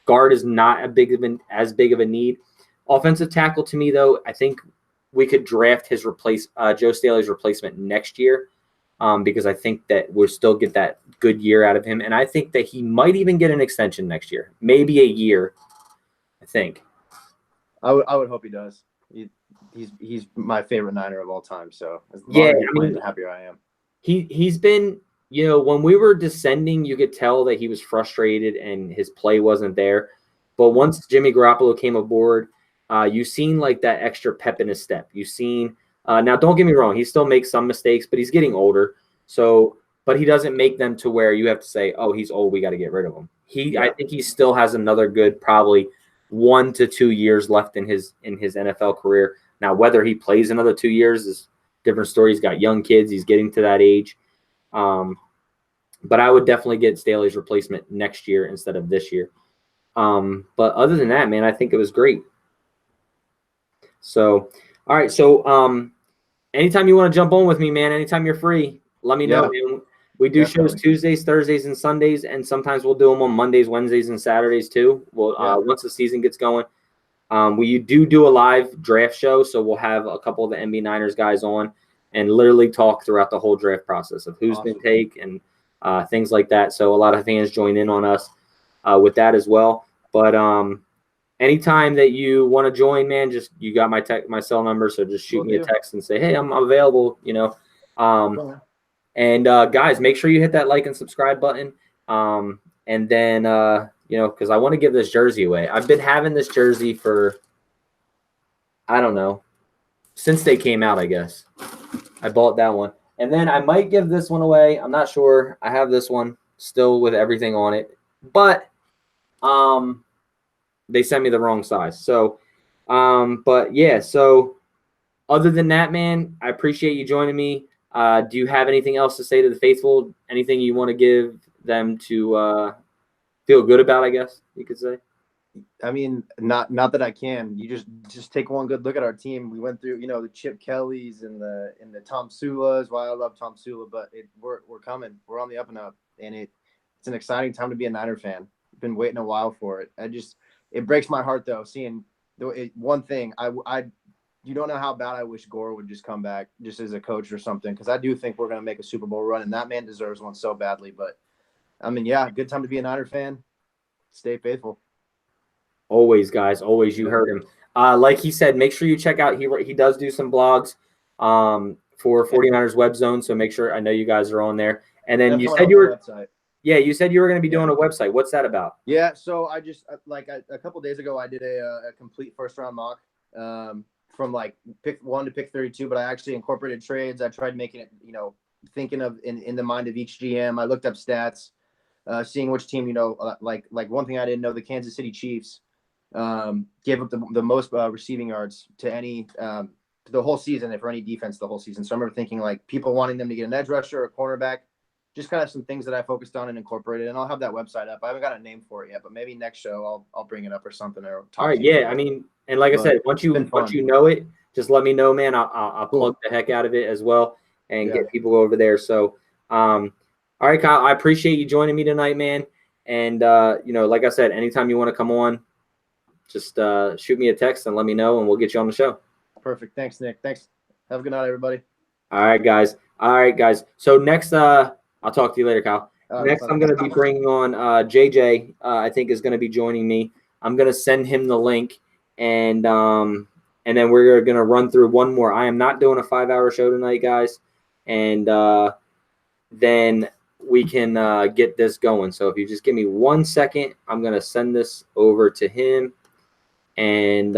guard is not as big of a need. Offensive tackle, to me, though, I think we could draft Joe Staley's replacement next year, because I think that we'll still get that good year out of him. And I think that he might even get an extension next year, maybe a year, I think. I would hope he does. He's my favorite Niner of all time. So as long as he's playing, the happier I am. He's been, when we were descending, you could tell that he was frustrated and his play wasn't there. But once Jimmy Garoppolo came aboard, you've seen like that extra pep in his step. You've seen now, don't get me wrong, he still makes some mistakes, but he's getting older. But he doesn't make them to where you have to say, oh, he's old, we got to get rid of him. I think he still has another good probably 1 to 2 years left in his NFL career. Now, whether he plays another 2 years is a different story. He's got young kids. He's getting to that age. But I would definitely get Staley's replacement next year instead of this year. But other than that, man, I think it was great. So, all right. So, anytime you want to jump on with me, man, anytime you're free, let me know, man. We do shows Tuesdays, Thursdays, and Sundays, and sometimes we'll do them on Mondays, Wednesdays, and Saturdays too. Once the season gets going. We do a live draft show, so we'll have a couple of the NB9ers guys on and literally talk throughout the whole draft process of who's been taken and things like that. So a lot of fans join in on us with that as well. But anytime that you want to join, man, you got my cell number, so just shoot me a text and say, hey, I'm available. And guys, make sure you hit that like and subscribe button. And then because I want to give this jersey away. I've been having this jersey for, I don't know, since they came out, I guess. I bought that one. And then I might give this one away. I'm not sure. I have this one. still with everything on it, but they sent me the wrong size. So, but yeah, so other than that, man, I appreciate you joining me. Do you have anything else to say to the faithful? Anything you want to give them to feel good about, I guess you could say? I mean, not that I can. You just take one good look at our team. We went through, the Chip Kellys and the Tom Sulas. Well, I love Tom Sula, but we're coming. We're on the up and up, and it's an exciting time to be a Niner fan. Been waiting a while for it. It breaks my heart though seeing one thing. You don't know how bad I wish Gore would just come back just as a coach or something, because I do think we're gonna make a Super Bowl run, and that man deserves one so badly. But I mean, yeah, good time to be a Niner fan. Stay faithful. Always, guys. Always. You heard him. Like he said, make sure you check out. He does do some blogs for 49ers Web Zone. So make sure, I know you guys are on there. And then you said you were website. Yeah, you said you were going to be doing a website. What's that about? Yeah, so I just a couple days ago I did a complete first round mock from like pick 1 to pick 32, but I actually incorporated trades. I tried making it, thinking of in the mind of each GM. I looked up stats, seeing which team, like one thing I didn't know, the Kansas City Chiefs gave up the most receiving yards to any the whole season, for any defense the whole season. So I remember thinking like people wanting them to get an edge rusher or a cornerback. Just kind of some things that I focused on and incorporated, and I'll have that website up. I haven't got a name for it yet, but maybe next show I'll bring it up or something. Or talk All right, to you yeah. I mean, and like I said, once you know it, just let me know, man. I'll plug the heck out of it as well and get people over there. So, all right, Kyle, I appreciate you joining me tonight, man. And like I said, anytime you want to come on, just shoot me a text and let me know, and we'll get you on the show. Perfect. Thanks, Nick. Thanks. Have a good night, everybody. All right, guys. So next, I'll talk to you later, Kyle. Next, I'm going to be bringing on JJ. I think is going to be joining me. I'm going to send him the link, and then we're going to run through one more. I am not doing a 5-hour show tonight, guys, and then we can get this going. So if you just give me 1 second, I'm going to send this over to him and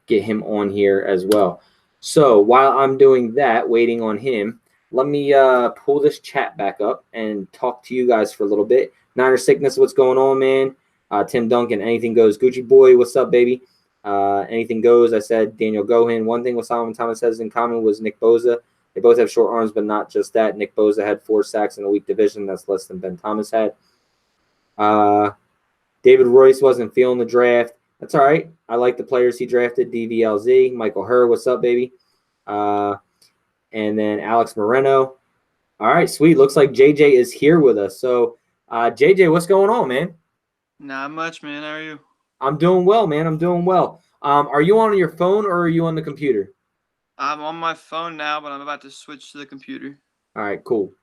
get him on here as well. So while I'm doing that, waiting on him, let me pull this chat back up and talk to you guys for a little bit. Niner Sickness, what's going on, man? Tim Duncan, anything goes. Gucci Boy, what's up, baby? Anything goes. I said Daniel Gohan. One thing what Solomon Thomas has in common was Nick Bosa. They both have short arms, but not just that. Nick Bosa had 4 sacks in a weak division. That's less than Ben Thomas had. David Royce wasn't feeling the draft. That's all right. I like the players he drafted. DVLZ. Michael Herr, what's up, baby? And then Alex Moreno. All right, sweet. Looks like JJ is here with us. So, JJ, what's going on, man? Not much, man. How are you? I'm doing well, man. I'm doing well. Are you on your phone or are you on the computer? I'm on my phone now, but I'm about to switch to the computer. All right, cool.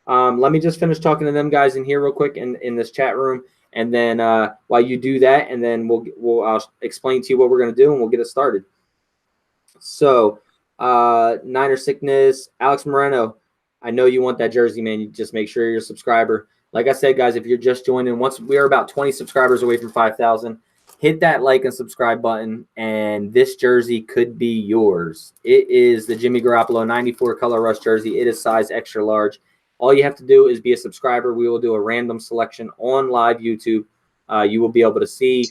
Let me just finish talking to them guys in here real quick in this chat room, and then while you do that, and then I'll explain to you what we're gonna do, and we'll get it started. So, Niner Sickness, Alex Moreno. I know you want that jersey, man. You just make sure you're a subscriber. Like I said, guys, if you're just joining, once we are about 20 subscribers away from 5,000, hit that like and subscribe button, and this jersey could be yours. It is the Jimmy Garoppolo 94 color rush jersey. It is size extra large. All you have to do is be a subscriber. We will do a random selection on live YouTube. You will be able to see.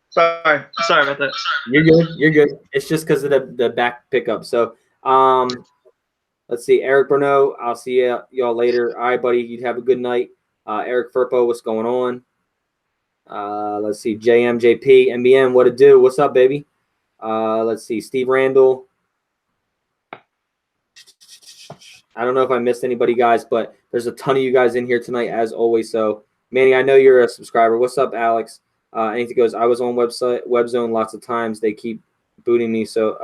Sorry about that. You're good. It's just because of the back pickup. So, let's see. Eric Bruno, I'll see y'all later. All right, buddy. You have a good night. Eric Furpo, what's going on? Let's see. JMJP, NBN, what it do? What's up, baby? Let's see. Steve Randall. I don't know if I missed anybody, guys, but there's a ton of you guys in here tonight, as always. So, Manny, I know you're a subscriber. What's up, Alex? Anything goes. I was on WebZone lots of times. They keep booting me. So,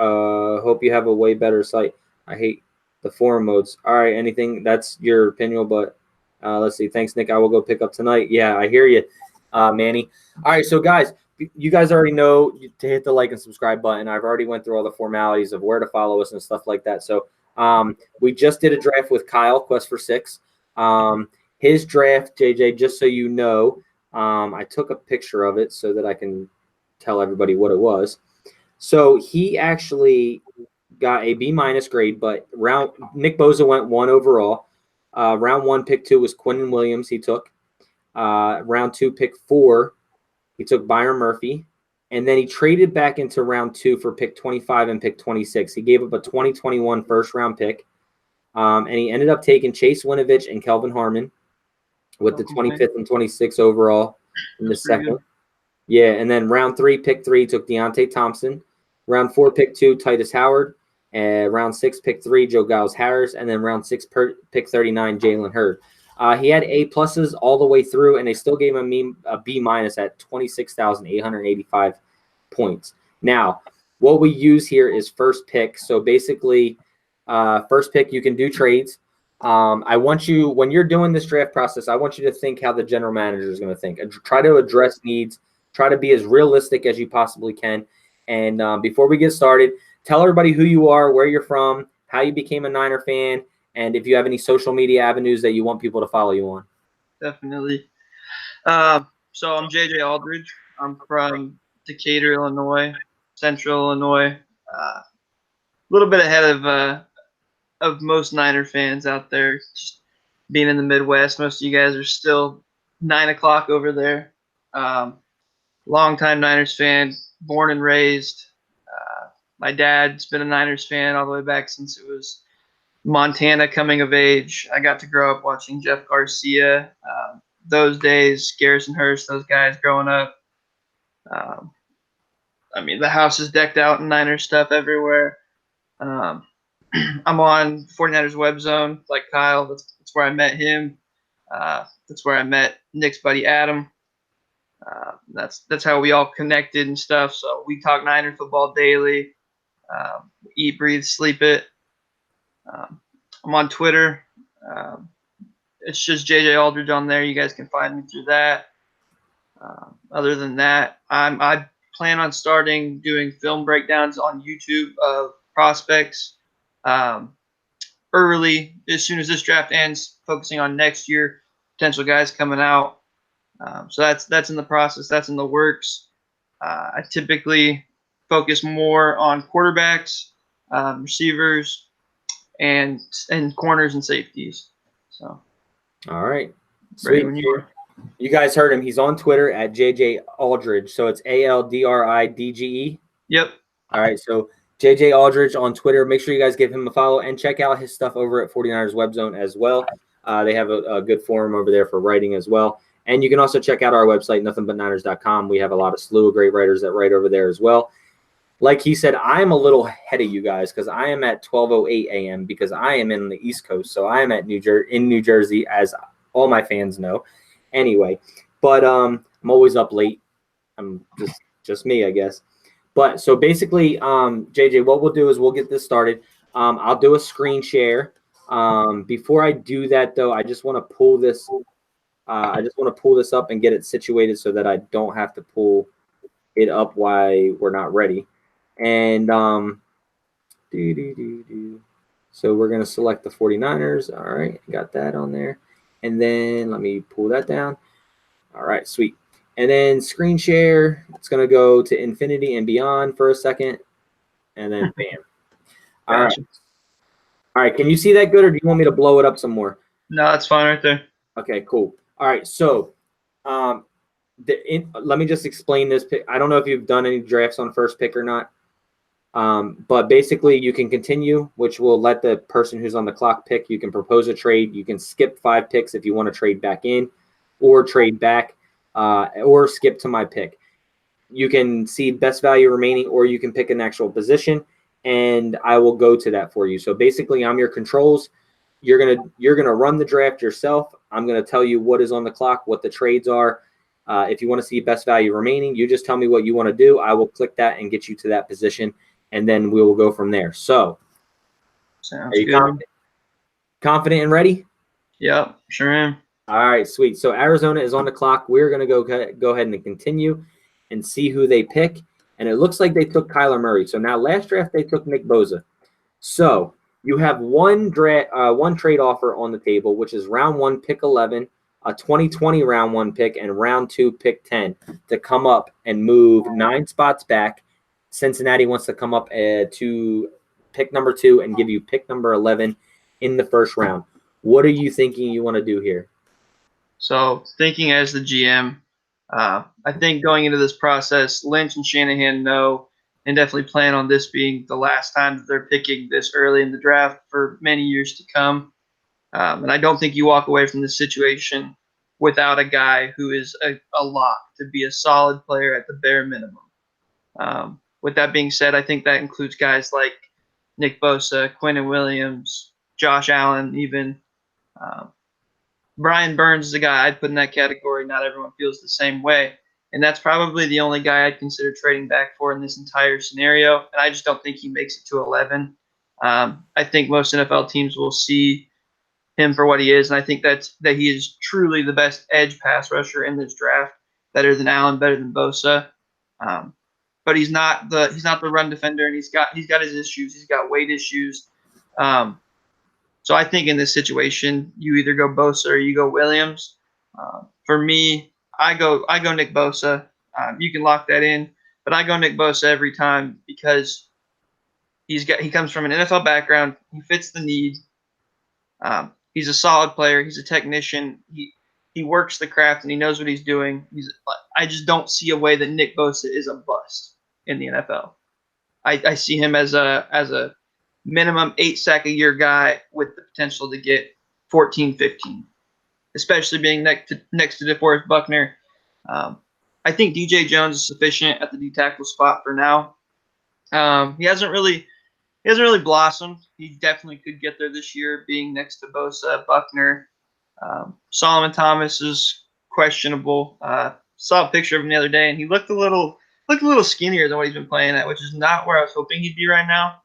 hope you have a way better site. I hate the forum modes. All right, anything. That's your opinion, but let's see. Thanks, Nick. I will go pick up tonight. Yeah, I hear you, Manny. All right, so guys, you guys already know to hit the like and subscribe button. I've already went through all the formalities of where to follow us and stuff like that. So, we just did a draft with Kyle, Quest for Six. His draft, JJ, just so you know, I took a picture of it so that I can tell everybody what it was. So he actually got a B- grade, but Nick Bosa went 1 overall. Round 1, pick 2 was Quinnen Williams. He took round 2, pick 4. He took Byron Murphy, and then he traded back into round 2 for pick 25 and pick 26. He gave up a 2021 first-round pick, and he ended up taking Chase Winovich and Kelvin Harmon with the 25th and 26th overall in the second. Good. Yeah, and then round 3, pick 3, took Deontay Thompson. Round 4, pick 2, Titus Howard. Round 6, pick 3, Joe Giles Harris. And then round 6, pick 39, Jalen Hurd. He had A-pluses all the way through, and they still gave him a B- at 26,885 points. Now, what we use here is first pick. So basically, first pick, you can do trades. I want you, when you're doing this draft process, I want you to think how the general manager is going to think. Try to address needs. Try to be as realistic as you possibly can. And before we get started, tell everybody who you are, where you're from, how you became a Niner fan, and if you have any social media avenues that you want people to follow you on. Definitely. So I'm JJ Aldridge. I'm from Decatur, Illinois, Central Illinois. A little bit ahead of most Niner fans out there. Just being in the Midwest, most of you guys are still 9 o'clock over there. Longtime Niners fan, born and raised. My dad's been a Niners fan all the way back since it was Montana coming of age. I got to grow up watching Jeff Garcia. Those days, Garrison Hurst, those guys growing up. I mean, the house is decked out in Niners stuff everywhere. I'm on 49ers Web Zone, like Kyle. That's where I met him. That's where I met Nick's buddy Adam. That's how we all connected and stuff. So we talk Niner football daily. Eat, breathe, sleep it. I'm on Twitter. It's just JJ Aldridge on there. You guys can find me through that. Other than that, I plan on starting doing film breakdowns on YouTube of prospects early, as soon as this draft ends, focusing on next year, potential guys coming out. So that's in the process. That's in the works. I typically focus more on quarterbacks, receivers, and corners and safeties. So. All right. Ready Sweet. when you are. You guys heard him. He's on Twitter at JJ Aldridge. So it's ALDRIDGE. Yep. All right. So JJ Aldridge on Twitter. Make sure you guys give him a follow and check out his stuff over at 49ers Web Zone as well. They have a good forum over there for writing as well. And you can also check out our website, nothingbutniners.com. We have a slew of great writers that write over there as well. Like he said, I'm a little ahead of you guys because I am at 12:08 a.m. because I am in the East Coast. So I am at in New Jersey, as all my fans know. Anyway, but I'm always up late. I'm just me, I guess. But so basically, JJ, what we'll do is we'll get this started. I'll do a screen share. Before I do that, though, I just want to pull this. I just want to pull this up and get it situated so that I don't have to pull it up while we're not ready. And so we're going to select the 49ers. All right, got that on there. And then let me pull that down. All right, sweet. And then screen share, it's going to go to infinity and beyond for a second. And then bam. All right. All right, can you see that good, or do you want me to blow it up some more? No, that's fine right there. Okay, cool. All right, so let me just explain this pick. I don't know if you've done any drafts on first pick or not, but basically you can continue, which will let the person who's on the clock pick. You can propose a trade. You can skip 5 picks if you want to trade back in, or trade back, or skip to my pick. You can see best value remaining, or you can pick an actual position, and I will go to that for you. So basically, I'm your controls. You're gonna run the draft yourself. I'm gonna tell you what is on the clock, what the trades are. If you want to see best value remaining, you just tell me what you want to do. I will click that and get you to that position, and then we will go from there. So, Sounds are you good. confident and ready? Yep, sure am. All right, sweet. So Arizona is on the clock. We're gonna go ahead and continue and see who they pick. And it looks like they took Kyler Murray. So now last draft they took Nick Bosa. So you have one trade offer on the table, which is round 1, pick 11, a 2020 round 1 pick, and round 2, pick 10 to come up and move 9 spots back. Cincinnati wants to come up to pick number 2 and give you pick number 11 in the first round. What are you thinking you want to do here? So thinking as the GM, I think going into this process, Lynch and Shanahan know and definitely plan on this being the last time that they're picking this early in the draft for many years to come. And I don't think you walk away from this situation without a guy who is a lock to be a solid player at the bare minimum. With that being said, I think that includes guys like Nick Bosa, Quinnen Williams, Josh Allen, even. Brian Burns is a guy I'd put in that category. Not everyone feels the same way. And that's probably the only guy I'd consider trading back for in this entire scenario. And I just don't think he makes it to 11. I think most NFL teams will see him for what he is, and I think that he is truly the best edge pass rusher in this draft. Better than Allen, better than Bosa. But he's not the run defender, and he's got his issues. He's got weight issues. So I think in this situation, you either go Bosa or you go Williams. For me, I go Nick Bosa. You can lock that in, but I go Nick Bosa every time because he comes from an NFL background. He fits the need. He's a solid player. He's a technician. He works the craft and he knows what he's doing. I just don't see a way that Nick Bosa is a bust in the NFL. I see him as a minimum 8 sack a year guy with the potential to get 14, 15, especially being next to DeForest Buckner. I think DJ Jones is sufficient at the D tackle spot for now. He hasn't really blossomed. He definitely could get there this year, being next to Bosa, Buckner. Solomon Thomas is questionable. Saw a picture of him the other day, and he looked a little skinnier than what he's been playing at, which is not where I was hoping he'd be right now.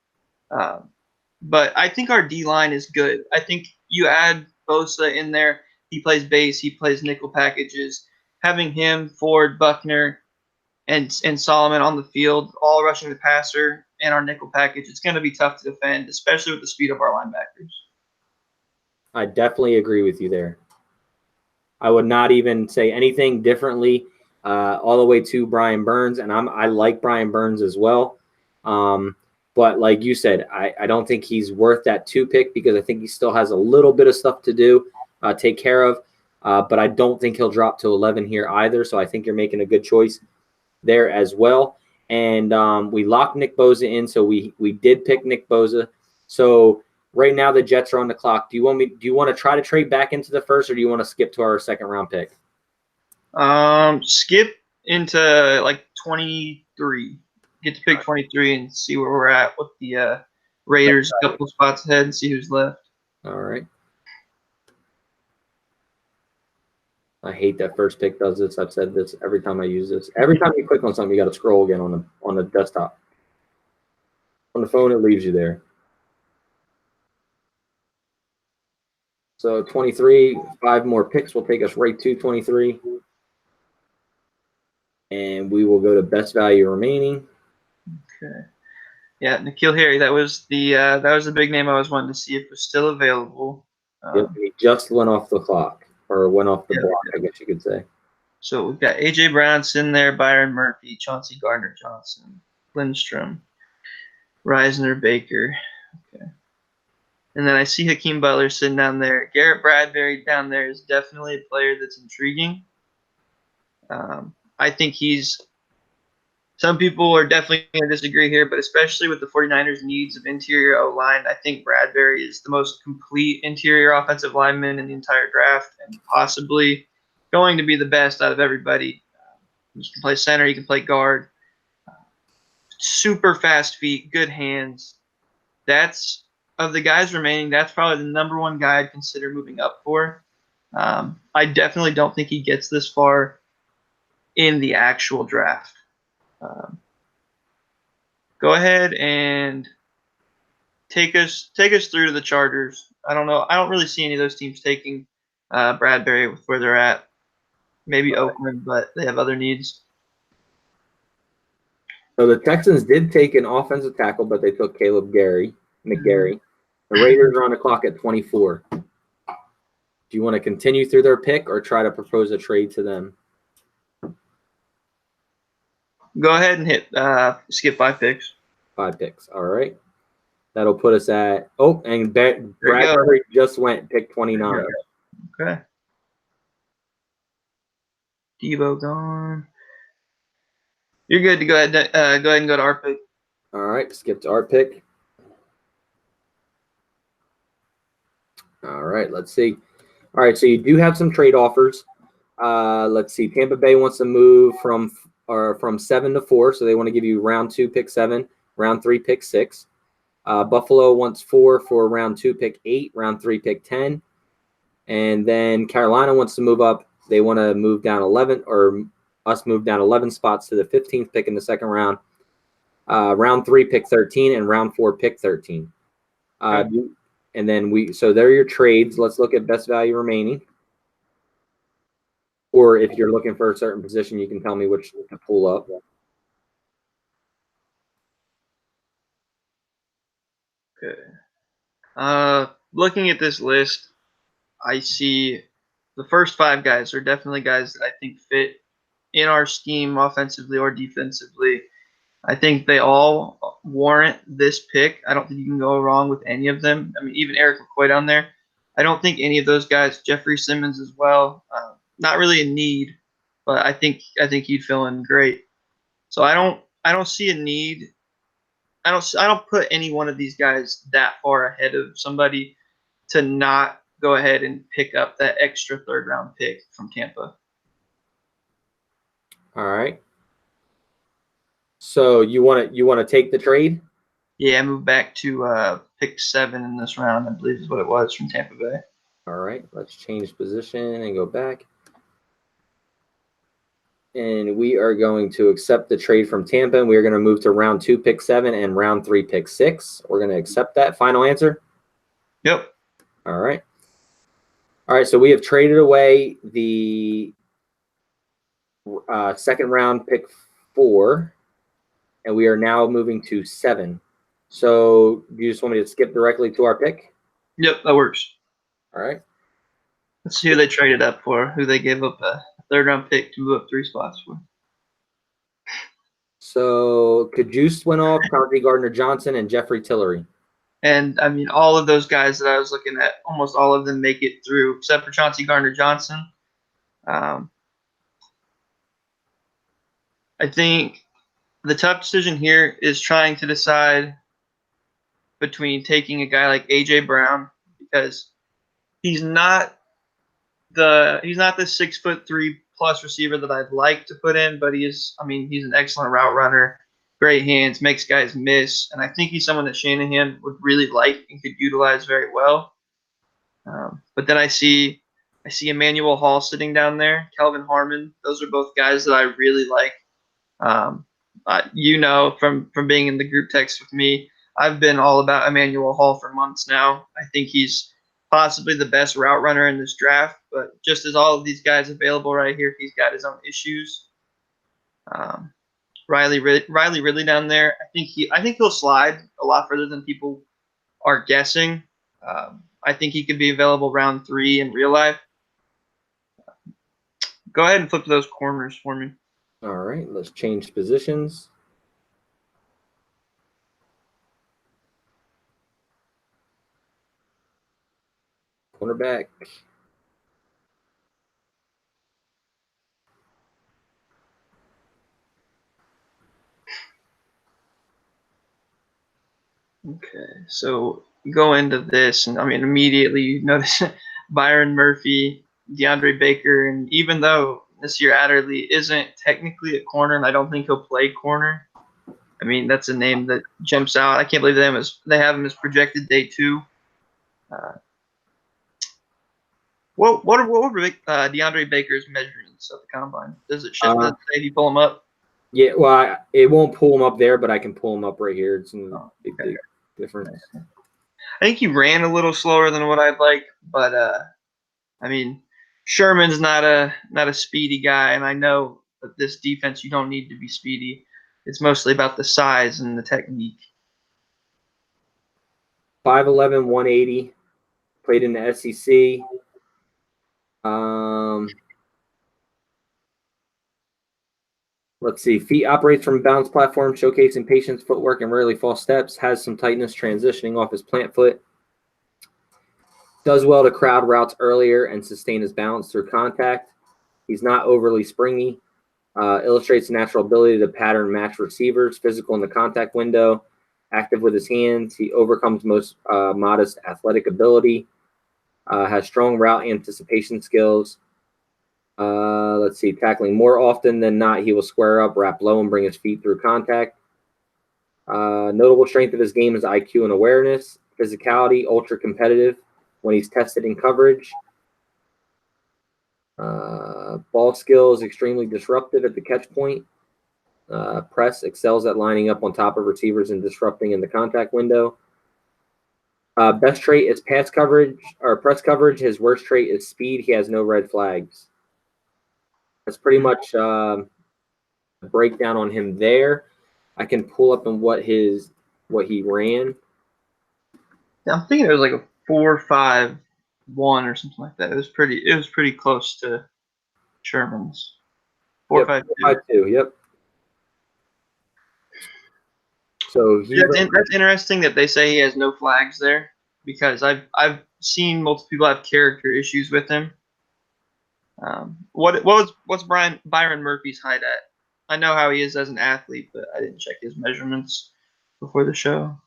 But I think our D-line is good. I think you add Bosa in there. He plays base. He plays nickel packages. Having him, Ford, Buckner, and Solomon on the field, all rushing the passer, and our nickel package, it's going to be tough to defend, especially with the speed of our linebackers. I definitely agree with you there. I would not even say anything differently all the way to Brian Burns, and I like Brian Burns as well. But like you said, I don't think he's worth that 2 pick because I think he still has a little bit of stuff to do, take care of. But I don't think he'll drop to 11 here either, so I think you're making a good choice there as well. And we locked Nick Bosa in, so we did pick Nick Bosa. So right now the Jets are on the clock. Do you want to try to trade back into the first, or do you want to skip to our second round pick? Skip into like 23. Get to pick 23 and see where we're at with the Raiders a couple spots ahead and see who's left. All right. I hate that first pick does this. I've said this every time I use this. Every time you click on something, you got to scroll again on the desktop. On the phone, it leaves you there. So 23, 5 more picks will take us right to 23. And we will go to best value remaining. Okay. Yeah, N'Keal Harry. That was the big name I was wanting to see if it was still available. Yep, he just went off the clock. Or went off the block, I guess you could say. So we've got A.J. Brownson there, Byron Murphy, Chauncey Gardner-Johnson, Lindstrom, Reisner, Baker. Okay. And then I see Hakeem Butler sitting down there. Garrett Bradbury down there is definitely a player that's intriguing. I think some people are definitely going to disagree here, but especially with the 49ers' needs of interior O-line, I think Bradbury is the most complete interior offensive lineman in the entire draft and possibly going to be the best out of everybody. You can play center, you can play guard. Super fast feet, good hands. That's, of the guys remaining, that's probably the number one guy I'd consider moving up for. I definitely don't think he gets this far in the actual draft. Go ahead and take us through to the Chargers. I don't know. I don't really see any of those teams taking Bradbury with where they're at. Maybe Oakland, but they have other needs. So the Texans did take an offensive tackle, but they took McGarry. The Raiders are on the clock at 24. Do you want to continue through their pick or try to propose a trade to them? Go ahead and hit skip 5 picks. 5 picks. All right. That'll put us at and Bradbury just went pick 29. Okay. Debo gone. You're good to go ahead. Go ahead and go to our pick. All right, skip to our pick. All right, let's see. All right, so you do have some trade offers. Let's see. Tampa Bay wants to move from 7 to 4, so they want to give you round 2, pick 7, round 3, pick 6. Buffalo wants 4 for round 2, pick 8, round 3, pick 10. And then Carolina wants to move up. They want to move down 11, or us move down 11 spots to the 15th pick in the second round. Round 3, pick 13, and round 4, pick 13. Okay. And then so there are your trades. Let's look at best value remaining. Or if you're looking for a certain position, you can tell me which to pull up. Okay. Looking at this list, I see the first 5 guys are definitely guys that I think fit in our scheme offensively or defensively. I think they all warrant this pick. I don't think you can go wrong with any of them. I mean, even Eric McCoy down there. I don't think any of those guys, Jeffrey Simmons as well, not really a need, but I think he'd fill in great. So I don't see a need. I don't put any one of these guys that far ahead of somebody to not go ahead and pick up that extra 3rd round pick from Tampa. All right. So you want to take the trade? Yeah, move back to pick 7 in this round, I believe is what it was from Tampa Bay. All right, let's change position and go back. And we are going to accept the trade from Tampa, and we are going to move to round 2, pick 7, and round 3, pick 6. We're going to accept that. Final answer? Yep. All right. All right, so we have traded away the second round, pick 4, and we are now moving to 7. So do you just want me to skip directly to our pick? Yep, that works. All right. Let's see who they traded up for, who they gave up a 3rd round pick to move up 3 spots for. So Kajus went off, Chauncey Gardner-Johnson, and Jeffrey Tillery. And, I mean, all of those guys that I was looking at, almost all of them make it through, except for Chauncey Gardner-Johnson. I think the tough decision here is trying to decide between taking a guy like A.J. Brown, because he's not the 6'3" plus receiver that I'd like to put in, but he's an excellent route runner, great hands, makes guys miss, and I think he's someone that Shanahan would really like and could utilize very well. But then I see Emmanuel Hall sitting down there, Kelvin Harmon. Those are both guys that I really like. From being in the group text with me, I've been all about Emmanuel Hall for months now. I think he's possibly the best route runner in this draft, but just as all of these guys available right here, he's got his own issues. Riley Ridley down there, I think he'll slide a lot further than people are guessing. I think he could be available round 3 in real life. Go ahead and flip to those corners for me. All right, let's change positions. Cornerback. Okay, so you go into this, and immediately you notice Byron Murphy, DeAndre Baker, and even though Nasir Adderley isn't technically a corner, and I don't think he'll play corner, that's a name that jumps out. I can't believe they have him as projected day 2. What were DeAndre Baker's measurements at the combine? Does it say you pull him up? Yeah, well, it won't pull him up there, but I can pull him up right here. It's a big difference. I think he ran a little slower than what I'd like, but Sherman's not a speedy guy, and I know that this defense you don't need to be speedy. It's mostly about the size and the technique. 5'11", 180, played in the SEC. Let's see. Feet operates from a balanced platform, showcasing patience, footwork, and rarely false steps. Has some tightness transitioning off his plant foot. Does well to crowd routes earlier and sustain his balance through contact. He's not overly springy. Illustrates natural ability to pattern match receivers. Physical in the contact window. Active with his hands. He overcomes most modest athletic ability. Has strong route anticipation skills. Let's see. Tackling more often than not, he will square up, wrap low, and bring his feet through contact. Notable strength of his game is IQ and awareness. Physicality, ultra competitive when he's tested in coverage. Ball skills, extremely disruptive at the catch point. Press, excels at lining up on top of receivers and disrupting in the contact window. Best trait is pass coverage or press coverage. His worst trait is speed. He has no red flags. That's pretty much a breakdown on him there. I can pull up on what he ran. Yeah, I'm thinking it was like a 4.51 or something like that. It was pretty close to Sherman's. 4.52. 4.52. Yep. So that's interesting that they say he has no flags there, because I've seen multiple people have character issues with him. What's Byron Murphy's height at? I know how he is as an athlete, but I didn't check his measurements before the show.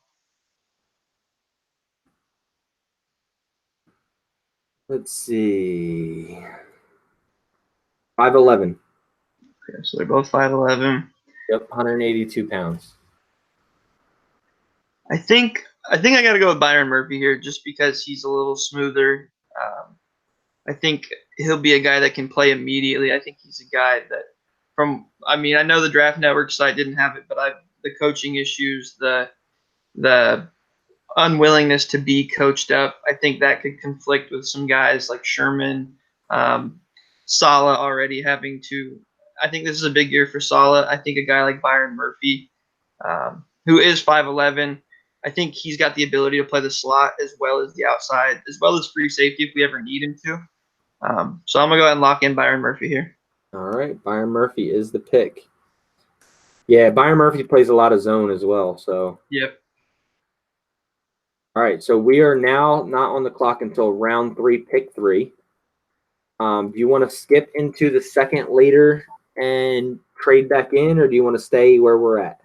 Let's see. 5'11". Okay, so they're both 5'11". Yep, 182 pounds. I think I got to go with Byron Murphy here, just because he's a little smoother. I think he'll be a guy that can play immediately. I think he's a guy that, I know the Draft Network site didn't have it, but the coaching issues, the unwillingness to be coached up, I think that could conflict with some guys like Sherman, Saleh already having to. I think this is a big year for Saleh. I think a guy like Byron Murphy, who is 5'11", I think he's got the ability to play the slot as well as the outside, as well as free safety if we ever need him to. So I'm going to go ahead and lock in Byron Murphy here. All right, Byron Murphy is the pick. Yeah, Byron Murphy plays a lot of zone as well. So. Yep. All right, so we are now not on the clock until round 3, pick 3. Do you want to skip into the second later and trade back in, or do you want to stay where we're at?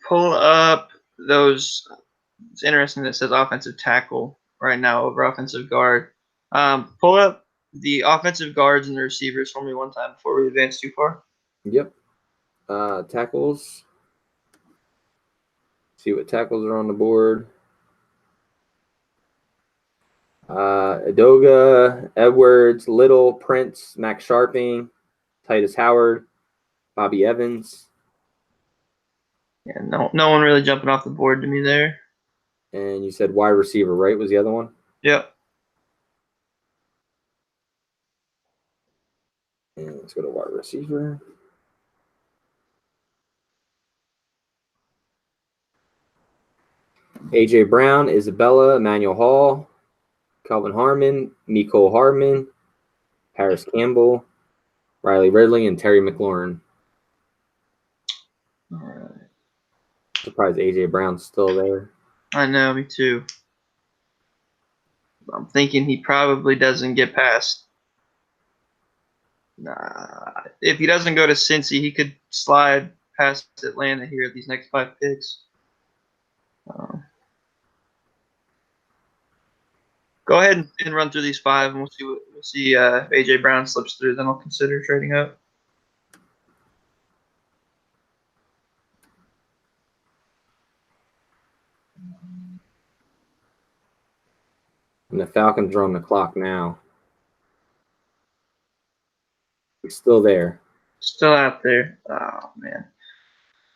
Pull up those. It's interesting that it says offensive tackle right now over offensive guard. Pull up the offensive guards and the receivers for me one time before we advance too far. Yep. Tackles. See what tackles are on the board. Edoga, Edwards, Little, Prince, Max Sharping, Titus Howard, Bobby Evans. Yeah, no one really jumping off the board to me there. And you said wide receiver, right? Was the other one? Yep. And let's go to wide receiver. A.J. Brown, Isabella, Emmanuel Hall, Calvin Harmon, Mecole Hardman, Paris Campbell, Riley Ridley, and Terry McLaurin. All right. Surprised A.J. Brown's still there. I know, me too. I'm thinking he probably doesn't get past. If he doesn't go to Cincy, he could slide past Atlanta here at these next 5 picks. Go ahead and run through these 5, and we'll see A.J. Brown slips through. Then I'll consider trading up. And the Falcons are on the clock now. He's still there. Still out there. Oh, man.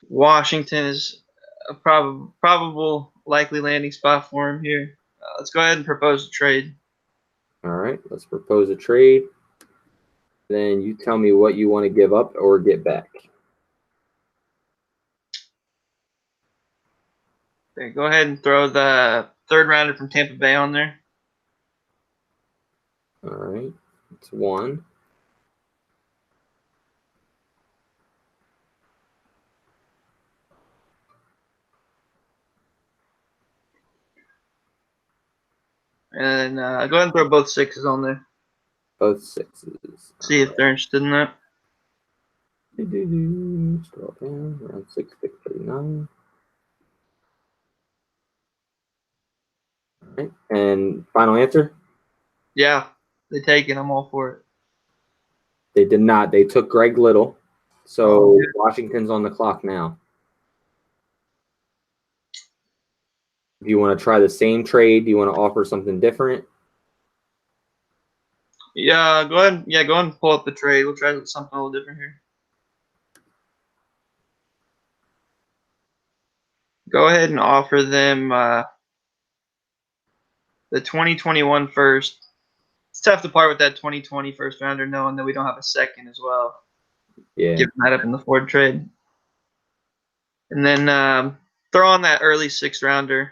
Washington is a probable likely landing spot for him here. Let's go ahead and propose a trade. All right, let's propose a trade. Then you tell me what you want to give up or get back. Okay, go ahead and throw the 3rd rounder from Tampa Bay on there. All right, it's 1. And go ahead and throw both 6s on there. Both 6s. See if they're interested in that. Scroll down. Round 6, pick 39. All right. And final answer? Yeah, they take it. I'm all for it. They did not. They took Greg Little. So Oh, yeah. Washington's on the clock now. Do you want to try the same trade? Do you want to offer something different? Yeah, go ahead. Yeah, go ahead and pull up the trade. We'll try something a little different here. Go ahead and offer them the 2021 first. It's tough to part with that 2020 first rounder, knowing that we don't have a second as well. Yeah. Give that up in the Ford trade. And then throw on that early 6th rounder.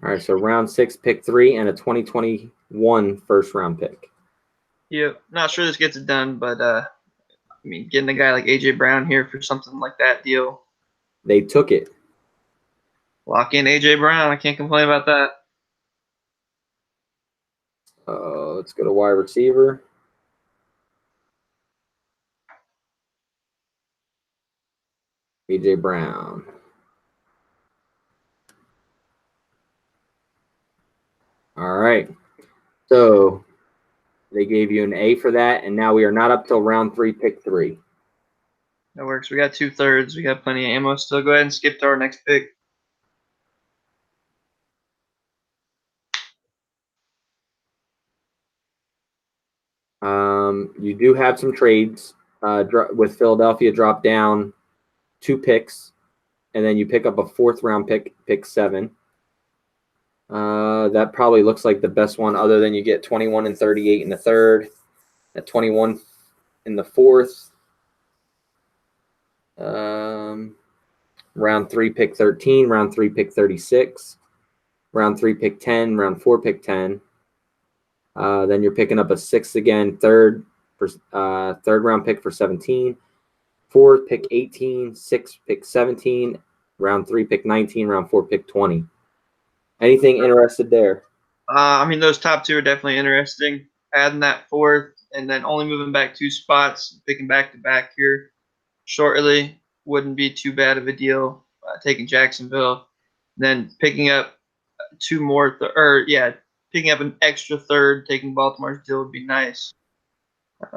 All right, so round 6, pick 3, and a 2021 first-round pick. Yep. Not sure this gets it done, but I mean, getting a guy like AJ Brown here for something like that deal. They took it. Lock in AJ Brown. I can't complain about that. Let's go to wide receiver. AJ Brown. All right. So they gave you an A for that, and now we are not up till round 3, pick 3. That works. We got 2/3. We got plenty of ammo still. Go ahead and skip to our next pick. You do have some trades with Philadelphia. Drop down 2 picks, and then you pick up a 4th-round pick, pick 7. That probably looks like the best one, other than you get 21 and 38 in the 3rd, at 21 in the 4th. Round 3, pick 13. Round 3, pick 36. Round 3, pick 10. Round 4, pick 10. Then you're picking up a 6th again, 3rd round pick for 17. 4th, pick 18. 6th, pick 17. Round 3, pick 19. Round 4, pick 20. Anything interested there? I mean, those top 2 are definitely interesting. Adding that 4th and then only moving back 2 spots, picking back-to-back here shortly wouldn't be too bad of a deal. Taking Jacksonville, then picking up 2 more, picking up an extra 3rd, taking Baltimore's deal would be nice.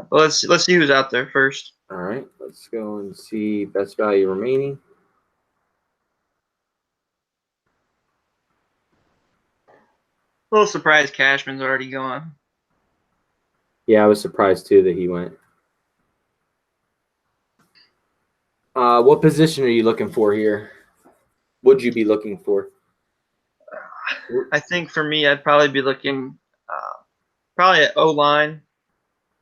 But let's see who's out there first. All right, let's go and see best value remaining. A little surprised Cashman's already gone. Yeah, I was surprised too that he went. What position are you looking for here? Would you be looking for? I think for me, I'd probably be looking probably at O-line,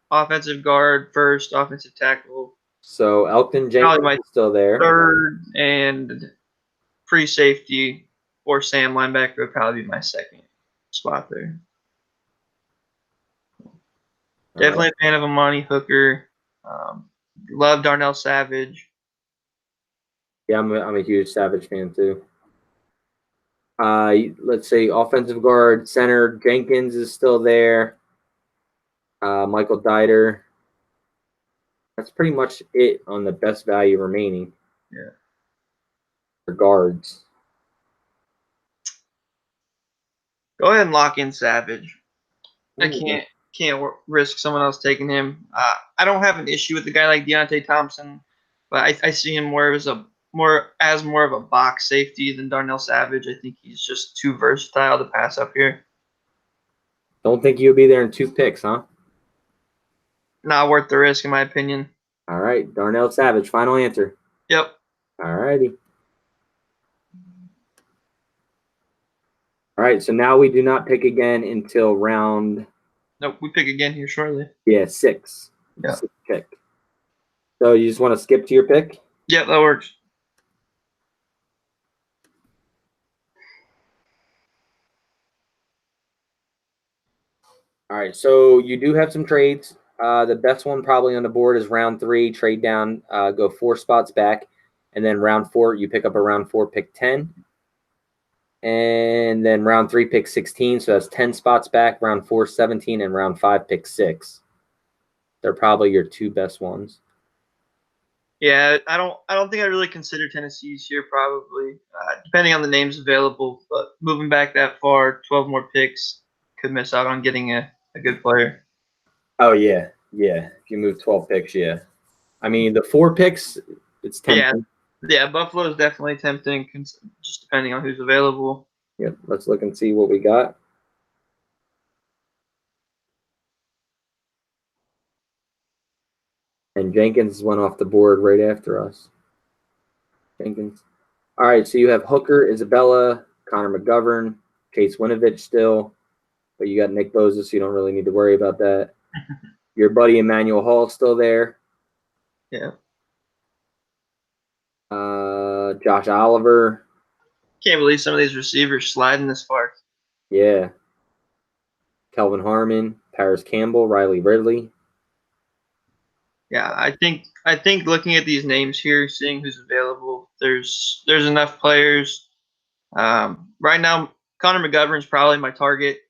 offensive guard first, offensive tackle. So Elton Jenkins is still there. 3rd and free safety or Sam linebacker would probably be my 2nd spot there. Definitely a fan of Amani Hooker. Love Darnell Savage. Yeah, I'm a huge Savage fan too. Let's say offensive guard, center Jenkins is still there. Michael Dieter. That's pretty much it on the best value remaining. Yeah. For guards. Go ahead and lock in Savage. I can't risk someone else taking him. I don't have an issue with a guy like Deontay Thompson, but I see him more of a box safety than Darnell Savage. I think he's just too versatile to pass up here. Don't think you'll be there in 2 picks, huh? Not worth the risk, in my opinion. All right, Darnell Savage, final answer. Yep. All righty. All right, so now we do not pick again until round. Nope, we pick again here shortly. Yeah, 6. Yeah. 6th pick. So you just want to skip to your pick? Yep, that works. All right, so you do have some trades. The best one probably on the board is round 3, trade down, go 4 spots back. And then round 4, you pick up a round 4, pick 10. And then round 3, pick 16. So that's 10 spots back. Round 4, 17. And round 5, pick 6. They're probably your 2 best ones. Yeah, I don't think I really consider Tennessee's here probably, depending on the names available. But moving back that far, 12 more picks, could miss out on getting a good player. Oh, yeah. Yeah. If you move 12 picks, yeah. I mean, the 4 picks, it's tempting. Yeah, Buffalo is definitely tempting, just depending on who's available. Yep. Let's look and see what we got. And Jenkins went off the board right after us. Jenkins. All right, so you have Hooker, Isabella, Connor McGovern, Chase Winovich still, but you got Nick Bosa, so you don't really need to worry about that. Your buddy Emmanuel Hall still there. Yeah. Josh Oliver. Can't believe some of these receivers sliding this far. Yeah. Kelvin Harmon, Paris Campbell, Riley Ridley. Yeah, I think looking at these names here, seeing who's available, there's enough players. Right now, Connor McGovern's probably my target.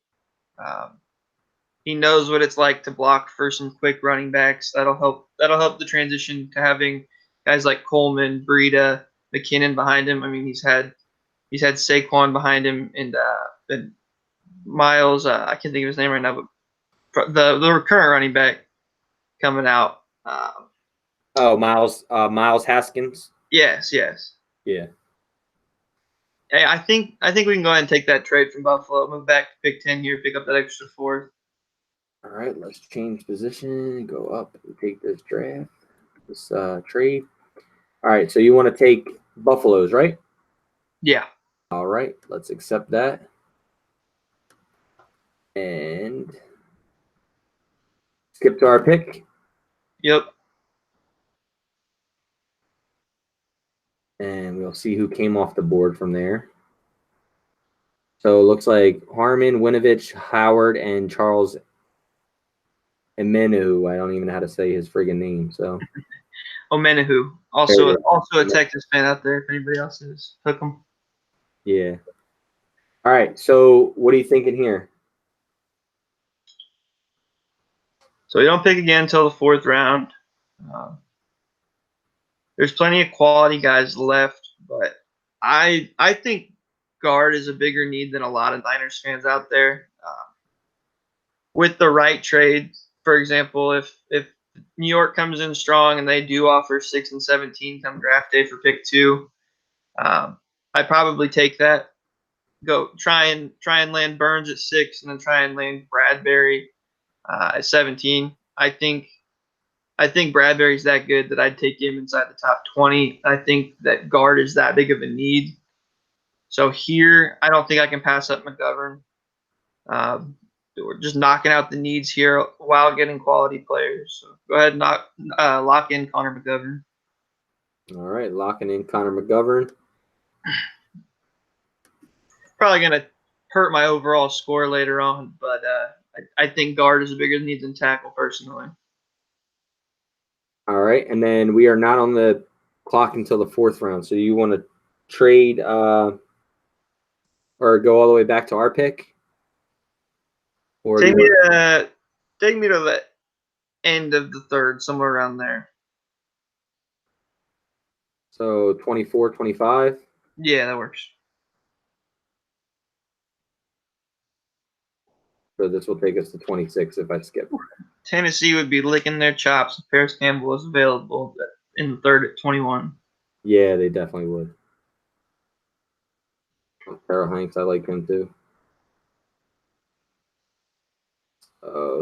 He knows what it's like to block for some quick running backs. That'll help the transition to having guys like Coleman, Breida, McKinnon behind him. I mean, he's had Saquon behind him and Miles. I can't think of his name right now, but the current running back coming out. Miles Haskins. Yes. Yeah. Hey, I think we can go ahead and take that trade from Buffalo, move back to Big Ten here, pick up that extra 4th. All right, let's change position, go up and take this draft, this trade. All right, so you want to take Buffaloes, right? Yeah. All right, let's accept that. And skip to our pick. Yep. And we'll see who came off the board from there. So it looks like Harmon, Winovich, Howard, and Charles Emenu. I don't even know how to say his friggin' name. So Omenahu, also a Texas fan out there. If anybody else is, hook him. Yeah. All right. So what are you thinking here? So we don't pick again until the 4th round. There's plenty of quality guys left, but I think guard is a bigger need than a lot of Niners fans out there. With the right trade, for example, if New York comes in strong and they do offer 6 and 17 come draft day for pick 2, I'd probably take that. Go try and land Burns at 6, and then try and land Bradbury at 17. I think Bradbury's that good that I'd take him inside the top 20. I think that guard is that big of a need. So here, I don't think I can pass up McGovern. We're just knocking out the needs here while getting quality players. So go ahead and lock in Connor McGovern. All right, locking in Connor McGovern. Probably going to hurt my overall score later on, but I think guard is a bigger need than tackle personally. All right, and then we are not on the clock until the 4th round. So you want to trade or go all the way back to our pick? Or take me to the end of the 3rd, somewhere around there. So 24, 25? Yeah, that works. So this will take us to 26 if I skip. Tennessee would be licking their chops if Paris Campbell was available in the 3rd at 21. Yeah, they definitely would. Carol Hanks, I like him too.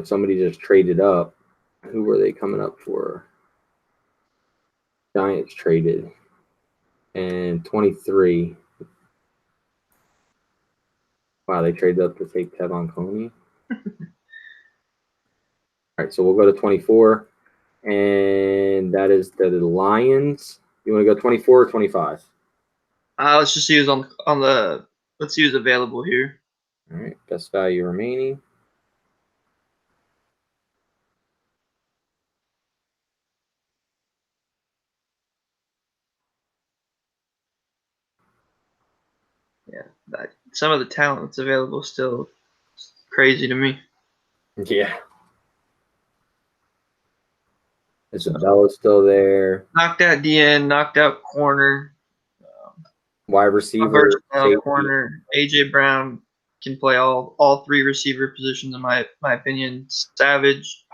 Somebody just traded up. Who were they coming up for? Giants traded. And 23. Wow, they traded up to take Tevon Coney. All right, so we'll go to 24. And that is the Lions. You want to go 24 or 25? Let's just see who's let's see who's available here. All right, best value remaining. Yeah, some of the talent that's available is still crazy to me. Yeah. Isabella's still there. Knocked out DN, knocked out corner, Wide receiver, versatile safety. corner. AJ Brown can play all three receiver positions in my opinion. Savage,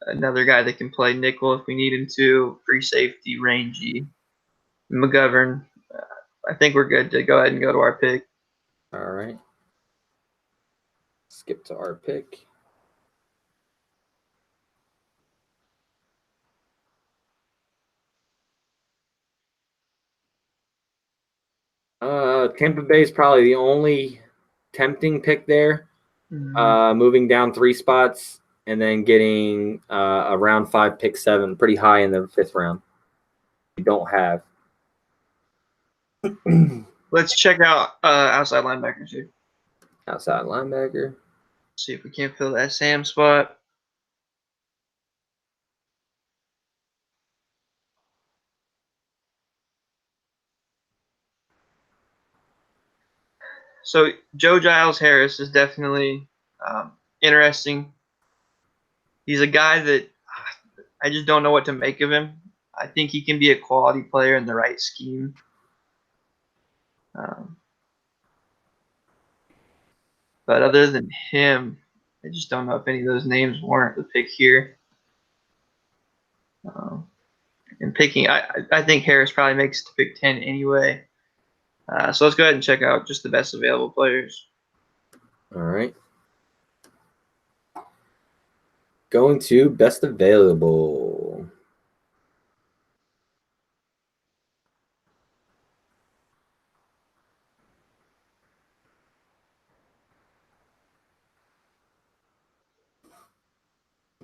another guy that can play nickel if we need him to. Free safety, rangy. McGovern. I think we're good to go ahead and go to our pick. All right. Skip to our pick. Tampa Bay is probably the only tempting pick there. Moving down 3 spots and then getting a round 5, pick 7, pretty high in the 5th round. We don't have. Let's check out outside linebackers here. Outside linebacker. See if we can't fill that Sam spot. So Joe Giles Harris is definitely interesting. He's a guy that I just don't know what to make of him. I think he can be a quality player in the right scheme. But other than him, I just don't know if any of those names warrant the pick here. And picking, I think Harris probably makes it to pick 10 anyway. So let's go ahead and check out just the best available players. All right. Going to best available.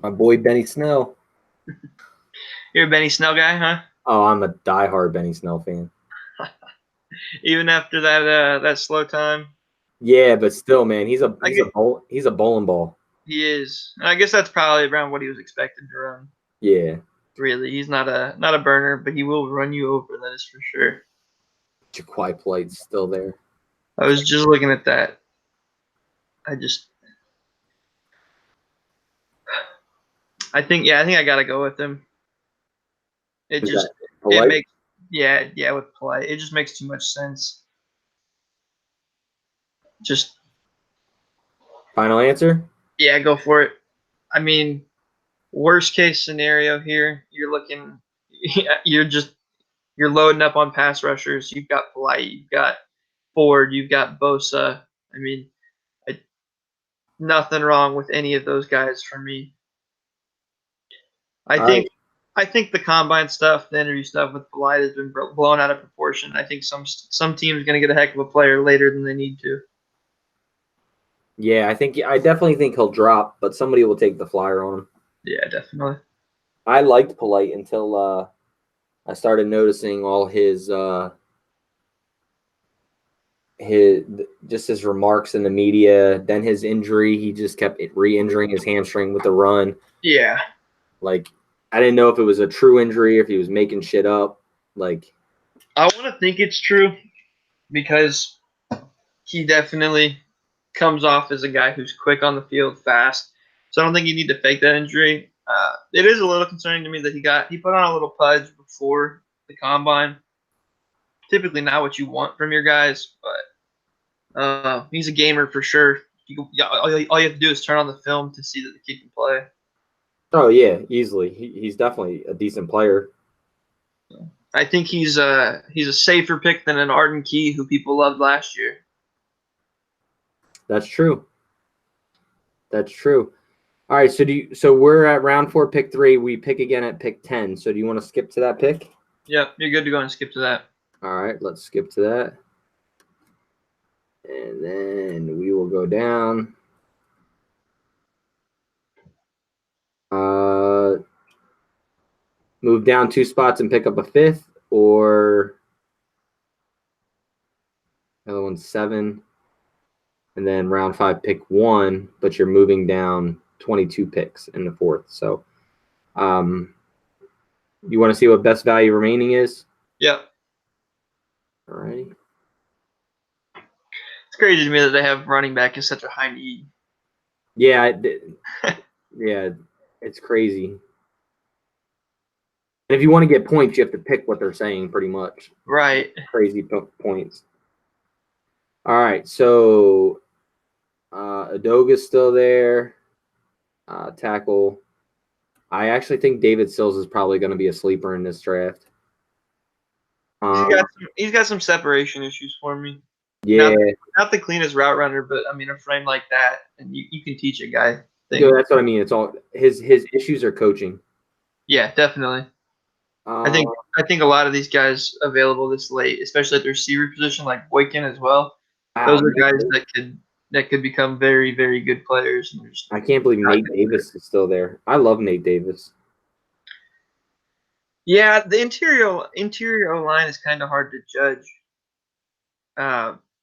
My boy Benny Snell. You're a Benny Snell guy, huh? Oh, I'm a diehard Benny Snell fan. Even after that slow time. Yeah, but still, man, he's a bowling ball. He is. I guess that's probably around what he was expected to run. Yeah. Really, he's not a burner, but he will run you over. That is for sure. Jaquai Plate's still there. I was just looking at that. I think I gotta go with him. It makes with play. It just makes too much sense. Just final answer? Yeah, go for it. I mean, worst case scenario here, you're loading up on pass rushers. You've got Polite, you've got Ford, you've got Bosa. I mean, nothing wrong with any of those guys for me. I think the combine stuff, the interview stuff with Polite has been blown out of proportion. I think some team's going to get a heck of a player later than they need to. Yeah, I definitely think he'll drop, but somebody will take the flyer on him. Yeah, definitely. I liked Polite until I started noticing all his remarks in the media. Then his injury, he just kept re-injuring his hamstring with the run. Yeah. Like, I didn't know if it was a true injury, if he was making shit up. Like, I want to think it's true because he definitely comes off as a guy who's quick on the field, fast. So I don't think you need to fake that injury. It is a little concerning to me that he put on a little pudge before the combine. Typically not what you want from your guys, but he's a gamer for sure. All you have to do is turn on the film to see that the kid can play. Oh yeah, easily. He's definitely a decent player. I think he's a safer pick than an Arden Key, who people loved last year. That's true. That's true. All right, so we're at round 4, pick 3. We pick again at pick 10. So do you want to skip to that pick? Yep, you're good to go and skip to that. All right, let's skip to that. And then we will go down. Move down 2 spots and pick up a 5th, or another one's 7. And then round 5, pick 1, but you're moving down 22 picks in the 4th. So you want to see what best value remaining is? Yep. All right. crazy to me that they have running back as such a high need. Yeah, yeah, it's crazy. And if you want to get points, you have to pick what they're saying, pretty much. Right. Crazy points. All right, so Adoga's still there. Tackle. I actually think David Sills is probably going to be a sleeper in this draft. He's got some separation issues for me. Yeah, Not the cleanest route runner, but I mean a frame like that, and you can teach a guy things. yeah, that's what I mean. It's all his issues are coaching. Yeah, definitely. I think a lot of these guys available this late, especially at the receiver position, like Boykin as well. Those are guys that could become very, very good players. I can't believe Nate Davis is still there. I love Nate Davis. Yeah, the interior line is kind of hard to judge.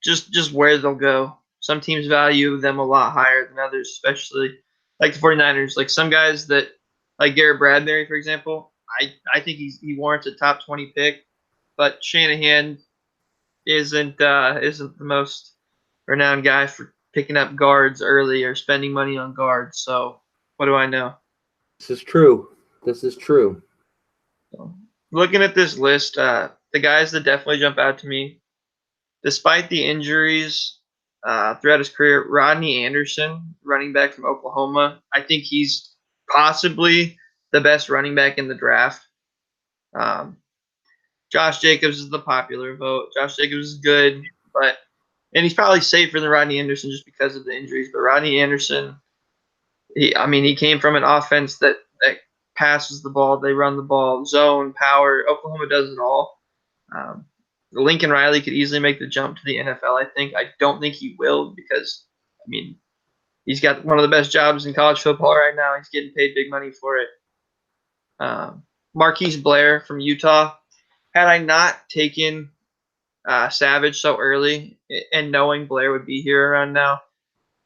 Just where they'll go. Some teams value them a lot higher than others, especially like the 49ers. Like some guys that, like Garrett Bradbury, for example, I think he warrants a top 20 pick, but Shanahan isn't the most renowned guy for picking up guards early or spending money on guards. So what do I know? This is true. So, looking at this list, the guys that definitely jump out to me, despite the injuries throughout his career, Rodney Anderson, running back from Oklahoma, I think he's possibly the best running back in the draft. Josh Jacobs is the popular vote. Josh Jacobs is good, and he's probably safer than Rodney Anderson just because of the injuries. But Rodney Anderson, he came from an offense that passes the ball, they run the ball, zone, power. Oklahoma does it all. Lincoln Riley could easily make the jump to the NFL, I think. I don't think he will because, he's got one of the best jobs in college football right now. He's getting paid big money for it. Marquise Blair from Utah. Had I not taken Savage so early and knowing Blair would be here around now,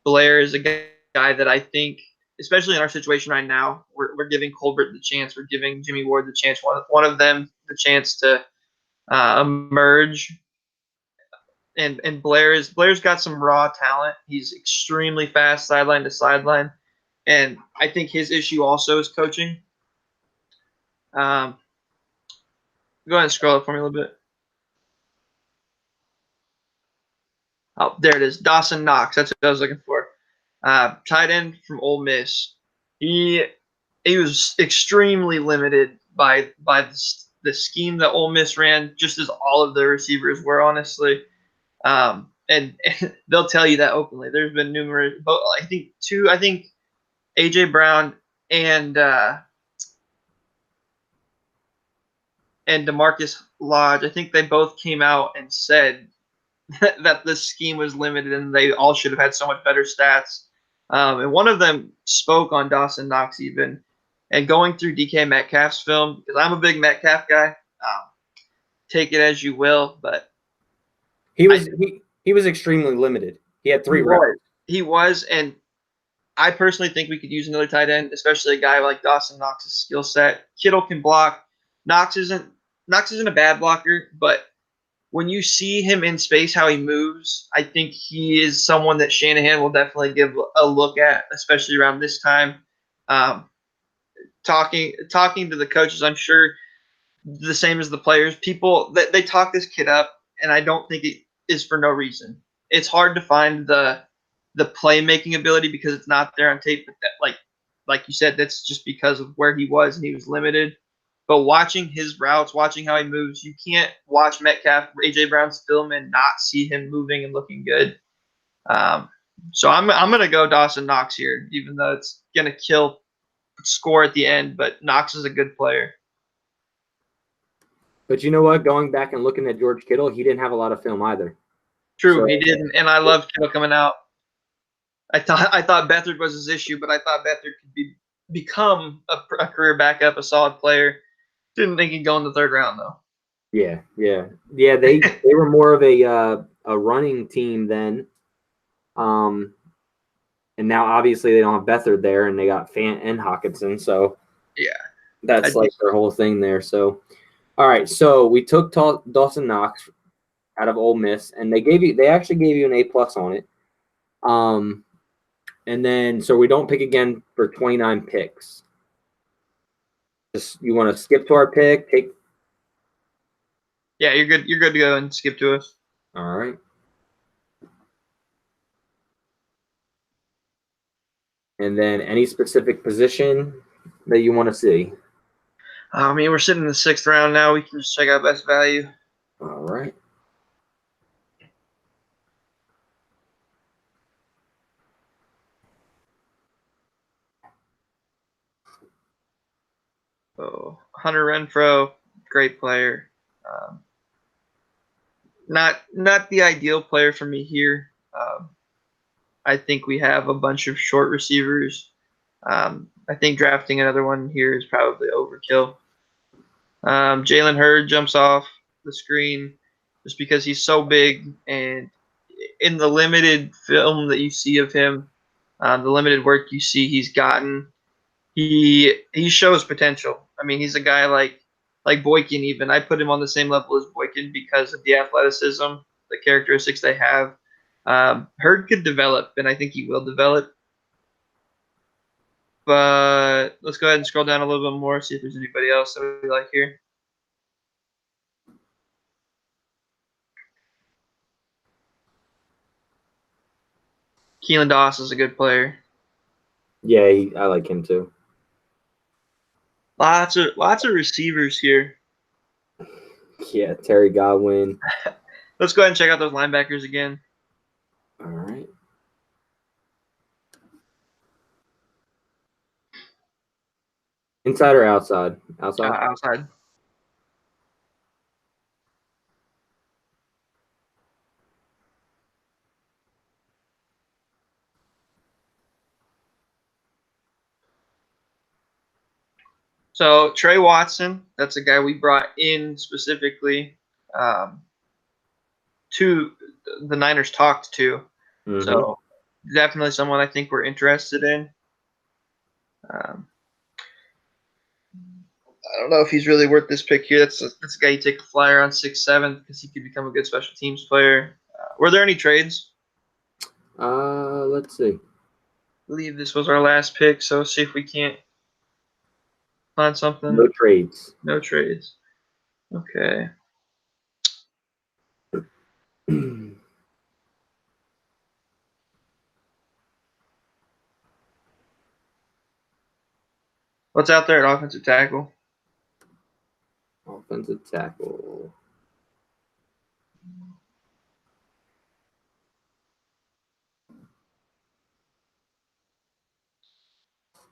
Blair is a guy that I think, especially in our situation right now, we're giving Colbert the chance. We're giving Jimmy Ward the chance. One of them the chance to emerge. And Blair's got some raw talent. He's extremely fast, sideline to sideline, and I think his issue also is coaching. Go ahead and scroll up for me a little bit. Oh, there it is. Dawson Knox. That's what I was looking for. Tight end from Ole Miss. He was extremely limited by the scheme that Ole Miss ran, just as all of their receivers were, honestly. And they'll tell you that openly. There's been numerous, but I think A.J. Brown and DeMarcus Lodge, I think they both came out and said that the scheme was limited and they all should have had so much better stats. And one of them spoke on Dawson Knox even. And going through DK Metcalf's film, because I'm a big Metcalf guy, take it as you will, but he was extremely limited. He had 3 routes. He was, and I personally think we could use another tight end, especially a guy like Dawson Knox's skill set. Kittle can block. Knox isn't a bad blocker, but when you see him in space, how he moves, I think he is someone that Shanahan will definitely give a look at, especially around this time. Talking to the coaches, I'm sure the same as the players. People they talk this kid up, and I don't think it is for no reason. It's hard to find the playmaking ability because it's not there on tape. But like you said, that's just because of where he was and he was limited. But watching his routes, watching how he moves, you can't watch Metcalf, A.J. Brown's film and not see him moving and looking good. So I'm going to go Dawson Knox here, even though it's going to kill score at the end. But Knox is a good player. But you know what? Going back and looking at George Kittle, he didn't have a lot of film either. True, he didn't. And I love Kittle coming out. I thought Beathard was his issue, but I thought Beathard could become a career backup, a solid player. Didn't think he'd go in the 3rd round though. Yeah. They were more of a running team then, and now obviously they don't have Beathard there, and they got Fant and Hawkinson, so yeah, that's like their whole thing there. So, all right, so we took Dawson Knox. out of Ole Miss, and they actually gave you an A+ on it. And then so we don't pick again for 29 picks. Just you want to skip to our pick, take. Yeah, you're good. You're good to go and skip to us. All right. And then any specific position that you want to see. I mean, we're sitting in the 6th round now. We can just check out best value. All right. So Hunter Renfrow, great player. Not the ideal player for me here. I think we have a bunch of short receivers. I think drafting another one here is probably overkill. Jalen Hurd jumps off the screen just because he's so big, and in the limited film that you see of him, the limited work you see he's gotten, he shows potential. I mean, he's a guy like Boykin even. I put him on the same level as Boykin because of the athleticism, the characteristics they have. Hurd could develop, and I think he will develop. But let's go ahead and scroll down a little bit more, see if there's anybody else that we like here. Keelan Doss is a good player. Yeah, I like him too. Lots of receivers here. Yeah, Terry Godwin. Let's go ahead and check out those linebackers again. All right. Inside or outside? Outside. Outside. So Trey Watson, that's a guy we brought in specifically to the Niners talked to. Mm-hmm. So definitely someone I think we're interested in. I don't know if he's really worth this pick here. That's a guy you take a flyer on 6'7" because he could become a good special teams player. Were there any trades? Let's see. I believe this was our last pick, so see if we can't find something. No trades. No trades. Okay. What's out there at offensive tackle? Offensive tackle.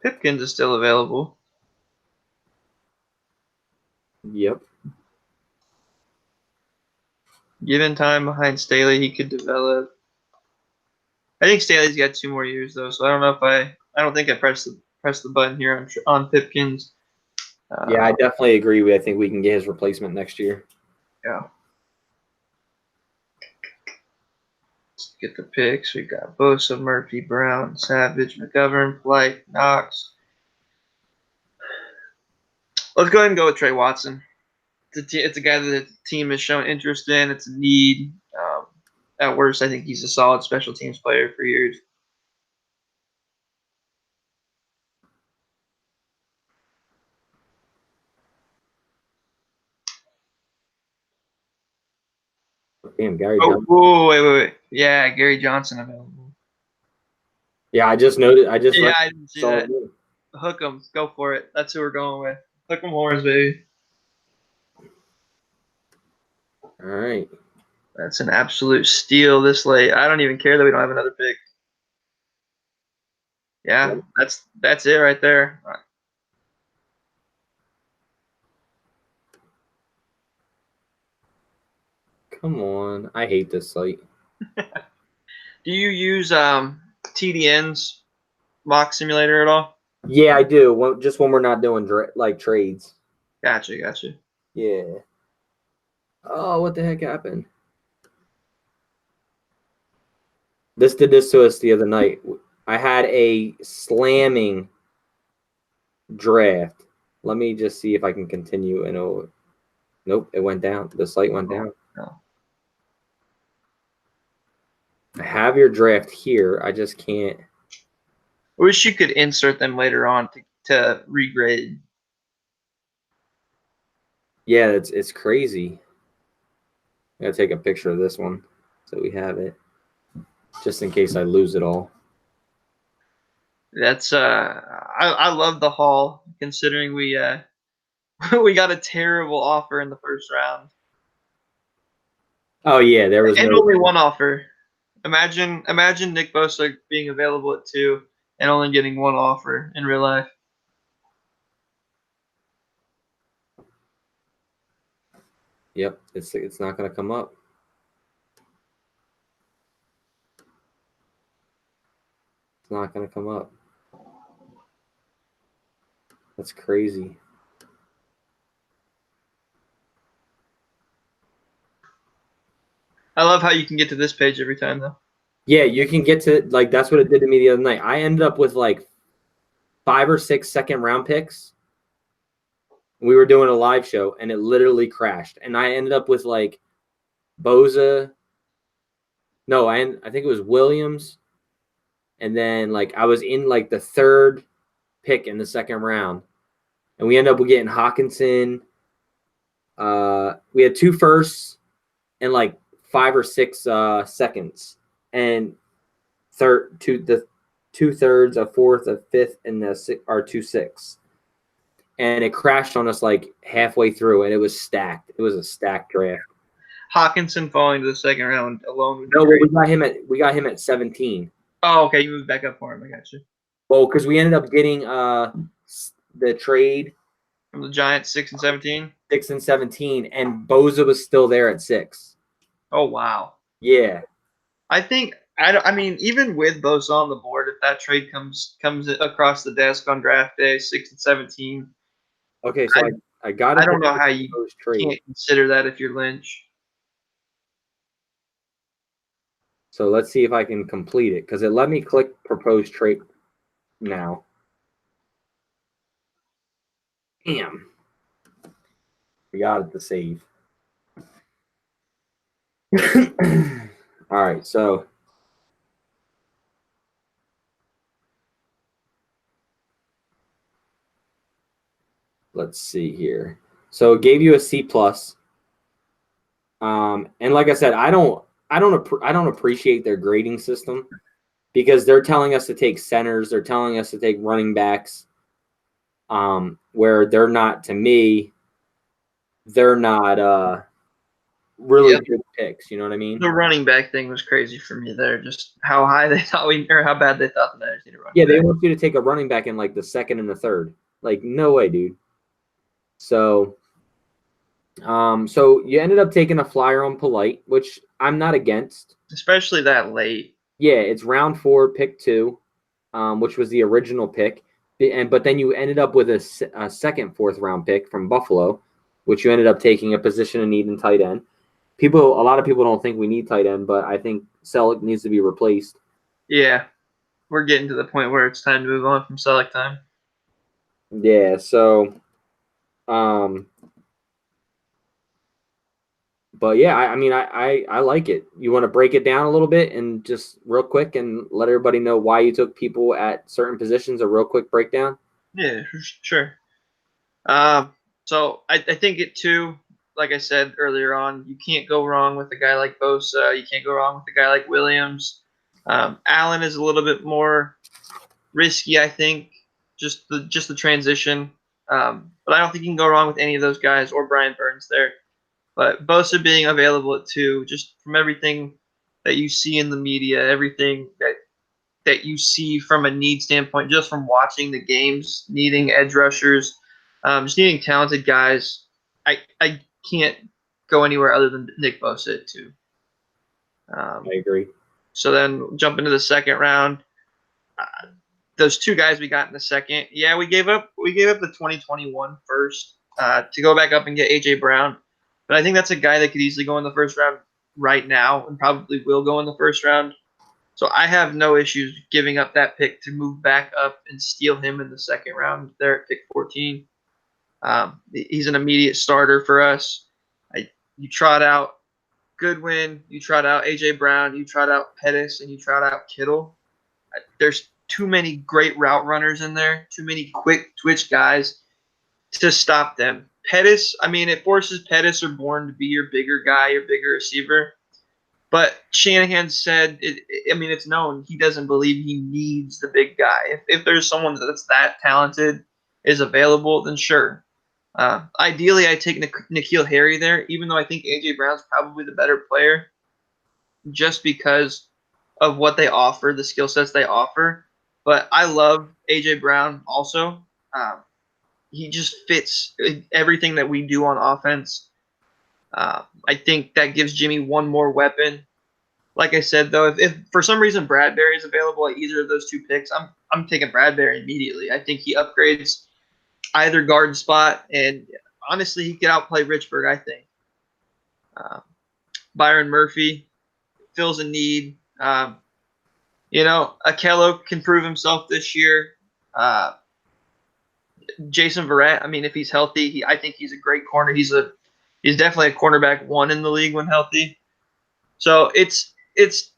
Pipkins is still available. Yep. Given time behind Staley, he could develop. I think Staley's got 2 more years though, so I don't know if I don't think I press the button here on Pipkins. Yeah, I definitely agree. I think we can get his replacement next year. Yeah. Let's get the picks. We got Bosa, Murphy, Brown, Savage, McGovern, Blight, Knox. Let's go ahead and go with Trey Watson. It's a guy that the team has shown interest in. It's a need. At worst, I think he's a solid special teams player for years. Damn, Gary Oh, Johnson. wait. Yeah, Gary Johnson available. Yeah, I just noted. I Yeah, I didn't see saw that. it. Hook 'em. Go for it. That's who we're going with. Hook 'em horns, baby. All right. That's an absolute steal this late. I don't even care that we don't have another pick. Yeah, Yep. that's it right there. Come on. I hate this site. Do you use TDN's mock simulator at all? Yeah, I do. Just when we're not doing trades. Gotcha. Yeah. Oh, what the heck happened? This did this to us the other night. I had a slamming draft. Let me just see if I can continue. And nope, it went down. The site went down. No. I have your draft here. I just can't. I wish you could insert them later on to regrade. Yeah, it's crazy. I gotta take a picture of this one so we have it, just in case I lose it all. That's I love the haul considering we we got a terrible offer in the first round. Oh yeah, there was And no. only one offer. Imagine Nick Bosa being available at 2 and only getting one offer in real life. Yep, it's not gonna come up. It's not gonna come up. That's crazy. I love how you can get to this page every time though. Yeah, you can get to like that's what it did to me the other night. I ended up with like 5 or 6 second round picks. We were doing a live show and it literally crashed. And I ended up with like Bosa. No, I think it was Williams. And then like I was in like the 3rd pick in the 2nd round. And we ended up getting Hawkinson. We had 2 firsts and like 5 or 6 seconds. And the 2/3, a 4th, a 5th, and our 2 6. And it crashed on us like halfway through, and it was stacked. It was a stacked draft. Hawkinson falling to the 2nd round alone would be No, great. we got him at 17. Oh, okay, you moved back up for him. I got you. Well, because we ended up getting the trade From the Giants, 6 and 17. 6 and 17, and Bosa was still there at 6. Oh wow. Yeah. I mean, even with Bosa on the board, if that trade comes across the desk on draft day, 6 and 17. Okay, so I got. I don't know how you trade. can't consider that if you're Lynch. So let's see if I can complete it because it let me click propose trade now. Damn. We got it to save. All right, so let's see here. So it gave you a C plus. And like I said, I don't appreciate their grading system because they're telling us to take centers, they're telling us to take running backs, where they're not, to me, they're not really good picks. You know what I mean? The running back thing was crazy for me there. Just how high they thought or how bad they thought the Niners needed to run. Yeah, they want you to take a running back in like the 2nd and the 3rd. Like, no way, dude. So you ended up taking a flyer on Polite, which I'm not against. Especially that late. Yeah, it's round 4, pick 2, which was the original pick. But then you ended up with a second 4th round pick from Buffalo, which you ended up taking a position of need in tight end. A lot of people don't think we need tight end, but I think Selleck needs to be replaced. Yeah, we're getting to the point where it's time to move on from Selleck time. Yeah, so, but yeah, I mean, I like it. You want to break it down a little bit and just real quick and let everybody know why you took people at certain positions, a real quick breakdown? Yeah, sure. So I think it too, like I said earlier on, you can't go wrong with a guy like Bosa. You can't go wrong with a guy like Williams. Allen is a little bit more risky, I think, just the transition. But I don't think you can go wrong with any of those guys or Brian Burns there. But Bosa being available at 2, just from everything that you see in the media, everything that you see from a need standpoint, just from watching the games, needing edge rushers, just needing talented guys. I can't go anywhere other than Nick Bosa at 2. I agree. So then jump into the 2nd round. Those 2 guys we got in the 2nd, yeah, we gave up the 2021 first to go back up and get AJ Brown, but I think that's a guy that could easily go in the 1st round right now and probably will go in the 1st round. So I have no issues giving up that pick to move back up and steal him in the 2nd round there at pick 14. He's an immediate starter for us. You trot out Goodwin, you trot out A.J. Brown, you trot out Pettis, and you trot out Kittle. There's too many great route runners in there, too many quick twitch guys to stop them. Pettis, I mean, it forces Pettis or Bourne to be your bigger guy, your bigger receiver. But Shanahan said, it's known he doesn't believe he needs the big guy. If there's someone that's that talented is available, then sure. Ideally, I take N'Keal Harry there, even though I think A.J. Brown's probably the better player, just because of what they offer, the skill sets they offer. But I love A.J. Brown also. He just fits everything that we do on offense. I think that gives Jimmy one more weapon. Like I said, though, if for some reason Bradbury is available at either of those two picks, I'm taking Bradbury immediately. I think he upgrades either guard spot, and honestly, he could outplay Richburg, I think. Byron Murphy fills a need. Akello can prove himself this year. Jason Verrett, I mean, if he's healthy, I think he's a great corner. He's definitely a cornerback 1 in the league when healthy. So it's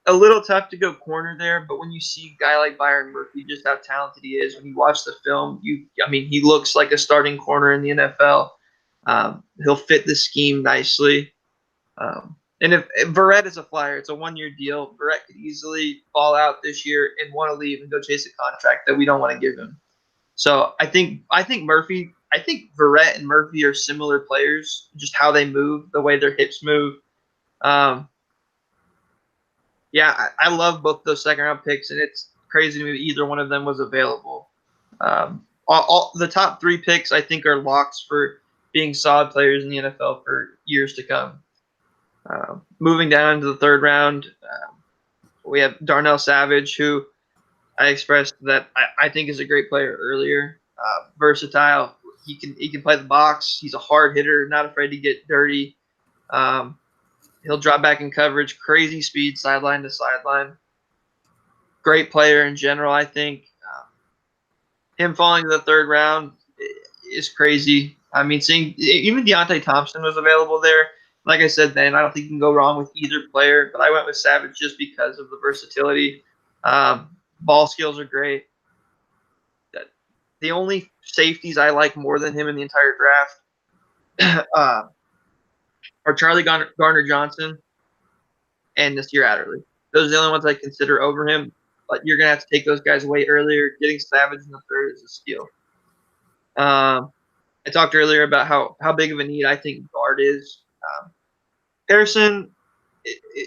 a little tough to go corner there, but when you see a guy like Byron Murphy, just how talented he is, when you watch the film, he looks like a starting corner in the NFL. He'll fit the scheme nicely. And if Verrett is a flyer, it's a 1-year deal. Verrett could easily fall out this year and want to leave and go chase a contract that we don't want to give him. So I think Verrett and Murphy are similar players, just how they move, the way their hips move. I love both those second-round picks, and it's crazy to me that either one of them was available. All the top 3 picks, I think, are locks for being solid players in the NFL for years to come. Moving down to the 3rd round, we have Darnell Savage, who I expressed that I think is a great player earlier. Versatile. He can play the box. He's a hard hitter, not afraid to get dirty. He'll drop back in coverage, crazy speed, sideline to sideline. Great player in general, I think. Him falling to the 3rd round is crazy. I mean, seeing even Deontay Thompson was available there. Like I said, then I don't think you can go wrong with either player, but I went with Savage just because of the versatility. Ball skills are great. The only safeties I like more than him in the entire draft are Charlie Garner-Johnson and Nasir Adderley. Those are the only ones I consider over him, but you're going to have to take those guys way earlier. Getting Savage in the 3rd is a steal. I talked earlier about how big of a need I think guard is. Harrison,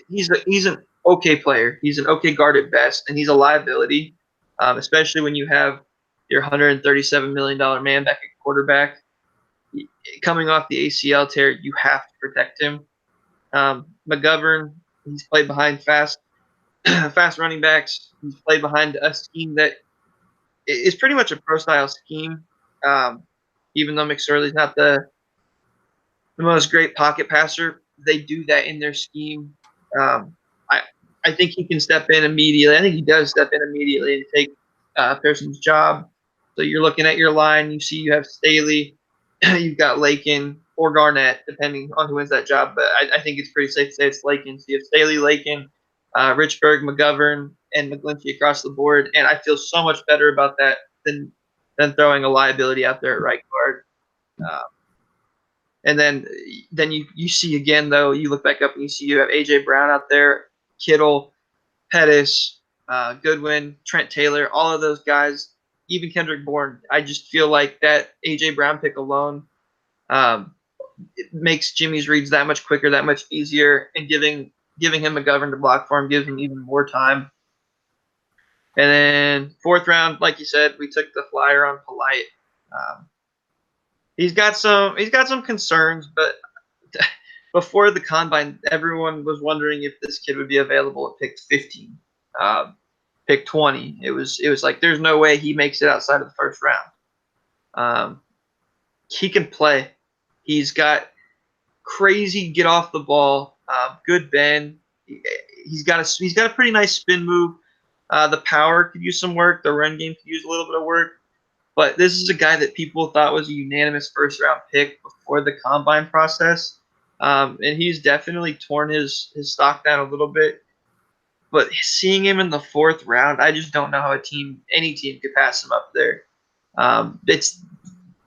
he's an okay player. He's an okay guard at best, and he's a liability, especially when you have your $137 million man back at quarterback. Coming off the ACL tear, you have to protect him. McGovern, he's played behind fast running backs. He's played behind a scheme that is pretty much a pro-style scheme, even though McSorley's not the most great pocket passer. They do that in their scheme. I think he can step in immediately. I think he does step in immediately and take Pearson's job. So you're looking at your line. You see you have Staley. You've got Lakin or Garnett, depending on who wins that job. But I think it's pretty safe to say it's Lakin. So you have Staley, Lakin, Richburg, McGovern, and McGlinchey across the board. And I feel so much better about that than throwing a liability out there at right guard. And then you see again, though, you look back up and you see you have A.J. Brown out there, Kittle, Pettis, Goodwin, Trent Taylor, all of those guys, even Kendrick Bourne. I just feel like that A.J. Brown pick alone it makes Jimmy's reads that much quicker, that much easier, and giving him McGovern to block for him gives him even more time. And then 4th round, like you said, we took the flyer on Polite. He's got some concerns, but before the combine, everyone was wondering if this kid would be available at pick 15, pick 20. It was like there's no way he makes it outside of the 1st round. He can play. He's got crazy get off the ball, good bend. He's got a pretty nice spin move. The power could use some work. The run game could use a little bit of work. But this is a guy that people thought was a unanimous 1st round pick before the combine process. and he's definitely torn his stock down a little bit. But seeing him in the 4th round, I just don't know how any team could pass him up there. It's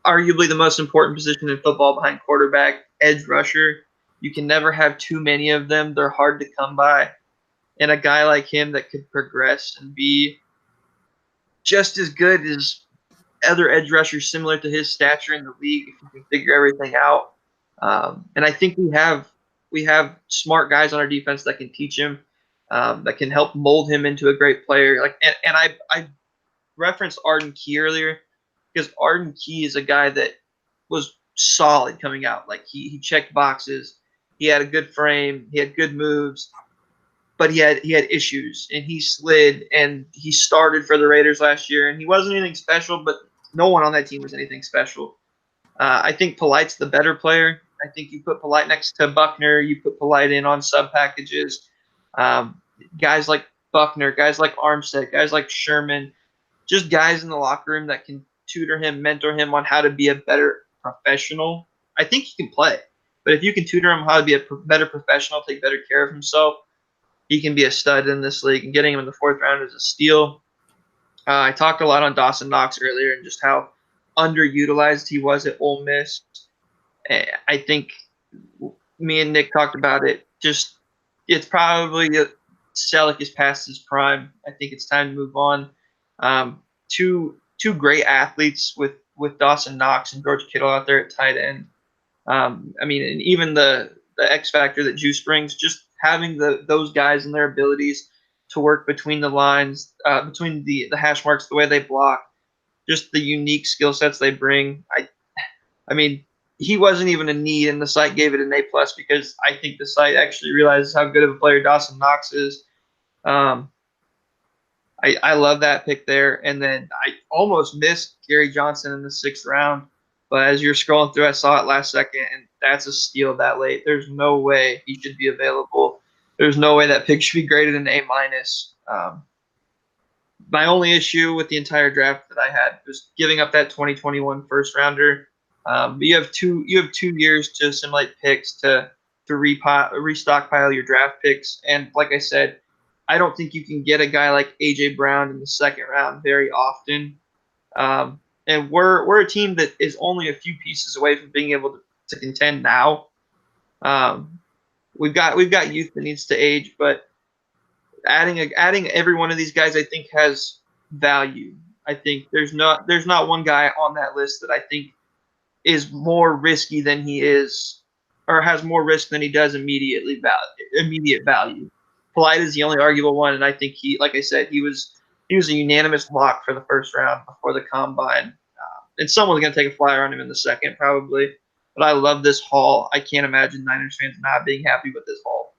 arguably the most important position in football behind quarterback, edge rusher. You can never have too many of them. They're hard to come by. And a guy like him that could progress and be just as good as other edge rushers similar to his stature in the league if you can figure everything out. And I think we have smart guys on our defense that can teach him, that can help mold him into a great player. And I referenced Arden Key earlier because Arden Key is a guy that was solid coming out. Like he checked boxes, he had a good frame, he had good moves, but he had issues and he slid, and he started for the Raiders last year, and he wasn't anything special, but no one on that team was anything special. I think Polite's the better player. I think you put Polite next to Buckner, you put Polite in on sub packages. Guys like Buckner, guys like Armstead, guys like Sherman, just guys in the locker room that can tutor him, mentor him on how to be a better professional. I think he can play, but if you can tutor him how to be a better professional, take better care of himself, he can be a stud in this league. And getting him in the 4th round is a steal. I talked a lot on Dawson Knox earlier and just how underutilized he was at Ole Miss. I think me and Nick talked about it. Just it's probably Selleck is past his prime. I think it's time to move on. Two great athletes with Dawson Knox and George Kittle out there at tight end. And even the X factor that Juice brings, just having those guys and their abilities to work between the lines, between the hash marks, the way they block, just the unique skill sets they bring. I mean, he wasn't even a need, and the site gave it an A+ because I think the site actually realizes how good of a player Dawson Knox is. I love that pick there. And then I almost missed Gary Johnson in the 6th round. But as you're scrolling through, I saw it last second, and that's a steal that late. There's no way he should be available. There's no way that pick should be graded an A-. My only issue with the entire draft that I had was giving up that 2021 first-rounder. You have 2 years to assimilate picks to restockpile your draft picks. And like I said, I don't think you can get a guy like A.J. Brown in the 2nd round very often. And we're a team that is only a few pieces away from being able to contend now. We've got youth that needs to age, but adding every one of these guys I think has value. I think there's not one guy on that list that I think is more risky than he is, or has more risk than he does immediate value. Polite is the only arguable one, and I think like I said, he was a unanimous lock for the 1st round before the combine. And someone's going to take a flyer on him in the 2nd probably. But I love this haul. I can't imagine Niners fans not being happy with this haul.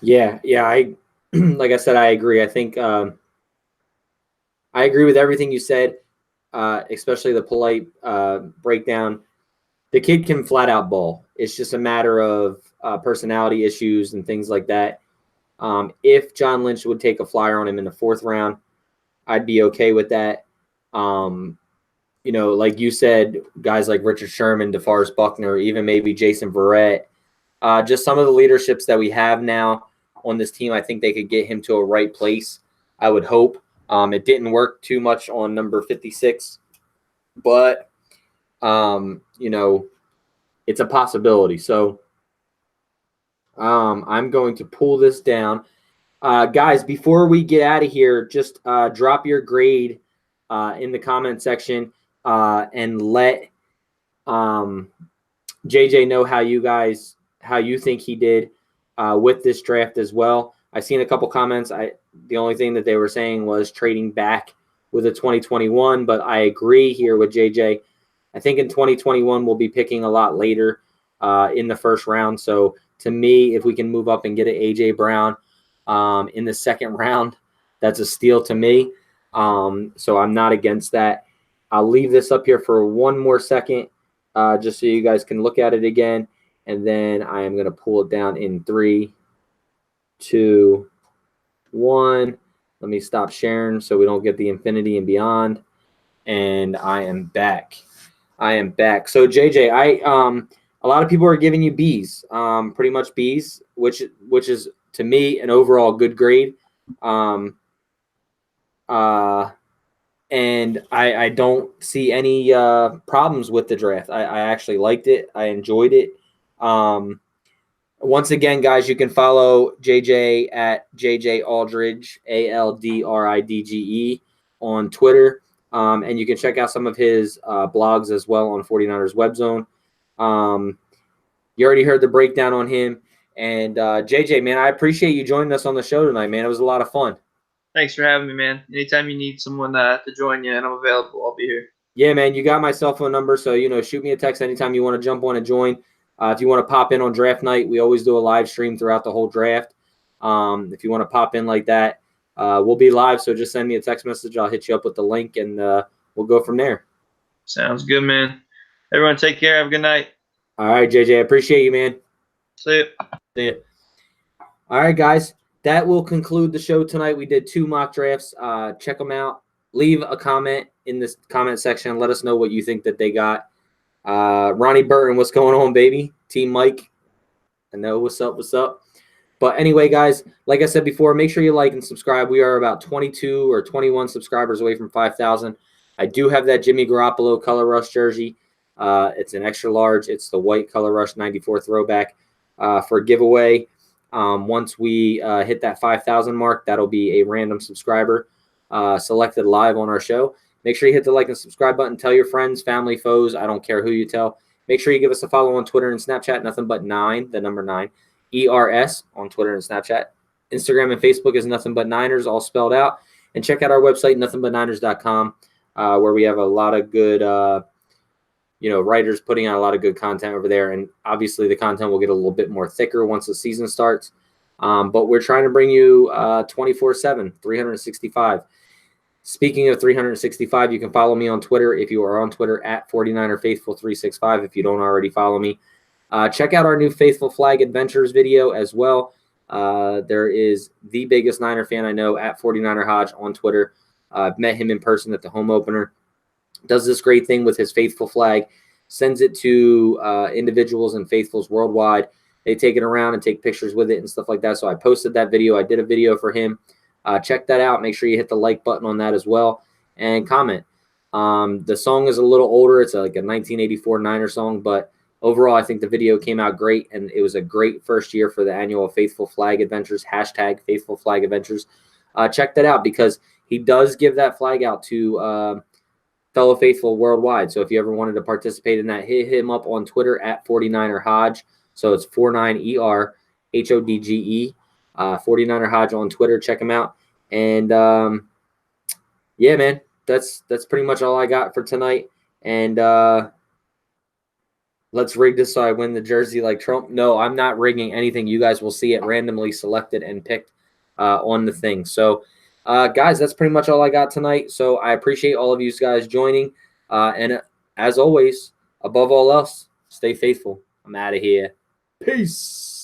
Yeah. I like I said, I agree. I think I agree with everything you said, especially the Polite breakdown. The kid can flat out ball. It's just a matter of personality issues and things like that. If John Lynch would take a flyer on him in the 4th round, I'd be okay with that. Like you said, guys like Richard Sherman, DeForest Buckner, even maybe Jason Verrett, just some of the leaderships that we have now on this team, I think they could get him to a right place, I would hope. It didn't work too much on number 56, but, it's a possibility. So I'm going to pull this down. Guys, before we get out of here, just drop your grade in the comment section and let JJ know how you think he did with this draft as well. I seen a couple comments. The only thing that they were saying was trading back with a 2021, but I agree here with JJ. I think in 2021 we'll be picking a lot later in the 1st round. So to me, if we can move up and get an A.J. Brown in the 2nd round, that's a steal to me. So I'm not against that. I'll leave this up here for one more second just so you guys can look at it again. And then I am going to pull it down in 3, 2, 1. Let me stop sharing so we don't get the infinity and beyond. And I am back. So JJ, a lot of people are giving you Bs, pretty much Bs, which is to me an overall good grade. And I don't see any problems with the draft. I actually liked it. I enjoyed it. Once again, guys, you can follow JJ at JJ Aldridge, ALDRIDGE, on Twitter. And you can check out some of his blogs as well on 49ers Web Zone. You already heard the breakdown on him. And JJ, man, I appreciate you joining us on the show tonight, man. It was a lot of fun. Thanks for having me, man. Anytime you need someone to join you and I'm available, I'll be here. Yeah, man, you got my cell phone number, so, shoot me a text anytime you want to jump on and join. If you want to pop in on draft night, we always do a live stream throughout the whole draft. If you want to pop in like that, we'll be live, so just send me a text message. I'll hit you up with the link, and we'll go from there. Sounds good, man. Everyone take care. Have a good night. All right, JJ, I appreciate you, man. See you. See ya. All right, guys, that will conclude the show tonight. We did 2 mock drafts. Check them out. Leave a comment in this comment section. Let us know what you think that they got. Ronnie Burton, what's going on, baby? Team Mike, I know what's up. But anyway, guys, like I said before, make sure you like and subscribe. We are about 22 or 21 subscribers away from 5,000. I do have that Jimmy Garoppolo Color Rush jersey. It's an extra large. It's the white Color Rush 94 throwback for a giveaway. Once we hit that 5,000 mark, that'll be a random subscriber selected live on our show. Make sure you hit the like and subscribe button. Tell your friends, family, foes. I don't care who you tell. Make sure you give us a follow on Twitter and Snapchat. Nothing but 9, the number 9, ERS on Twitter and Snapchat. Instagram and Facebook is Nothing But Niners, all spelled out. And check out our website, nothingbutniners.com, where we have a lot of good, writers putting out a lot of good content over there. And obviously the content will get a little bit more thicker once the season starts. But we're trying to bring you 24/7, 365. Speaking of 365, you can follow me on Twitter if you are on Twitter at 49erFaithful365 if you don't already follow me. Check out our new Faithful Flag Adventures video as well. There is the biggest Niner fan I know at 49er Hodge on Twitter. I've met him in person at the home opener. Does this great thing with his Faithful Flag, sends it to individuals and Faithfuls worldwide. They take it around and take pictures with it and stuff like that. So I posted that video. I did a video for him. Check that out. Make sure you hit the like button on that as well and comment. The song is a little older. It's like a 1984 Niner song, but overall, I think the video came out great, and it was a great first year for the annual Faithful Flag Adventures, hashtag Faithful Flag Adventures. Check that out because he does give that flag out to fellow faithful worldwide. So if you ever wanted to participate in that, hit him up on Twitter at 49er Hodge. So it's 49ERHODGE. 49er Hodge on Twitter. Check him out. And yeah, man, that's pretty much all I got for tonight. And let's rig this so I win the jersey like Trump. No, I'm not rigging anything. You guys will see it randomly selected and picked on the thing. So guys, that's pretty much all I got tonight. So I appreciate all of you guys joining. And as always, above all else, stay faithful. I'm out of here. Peace.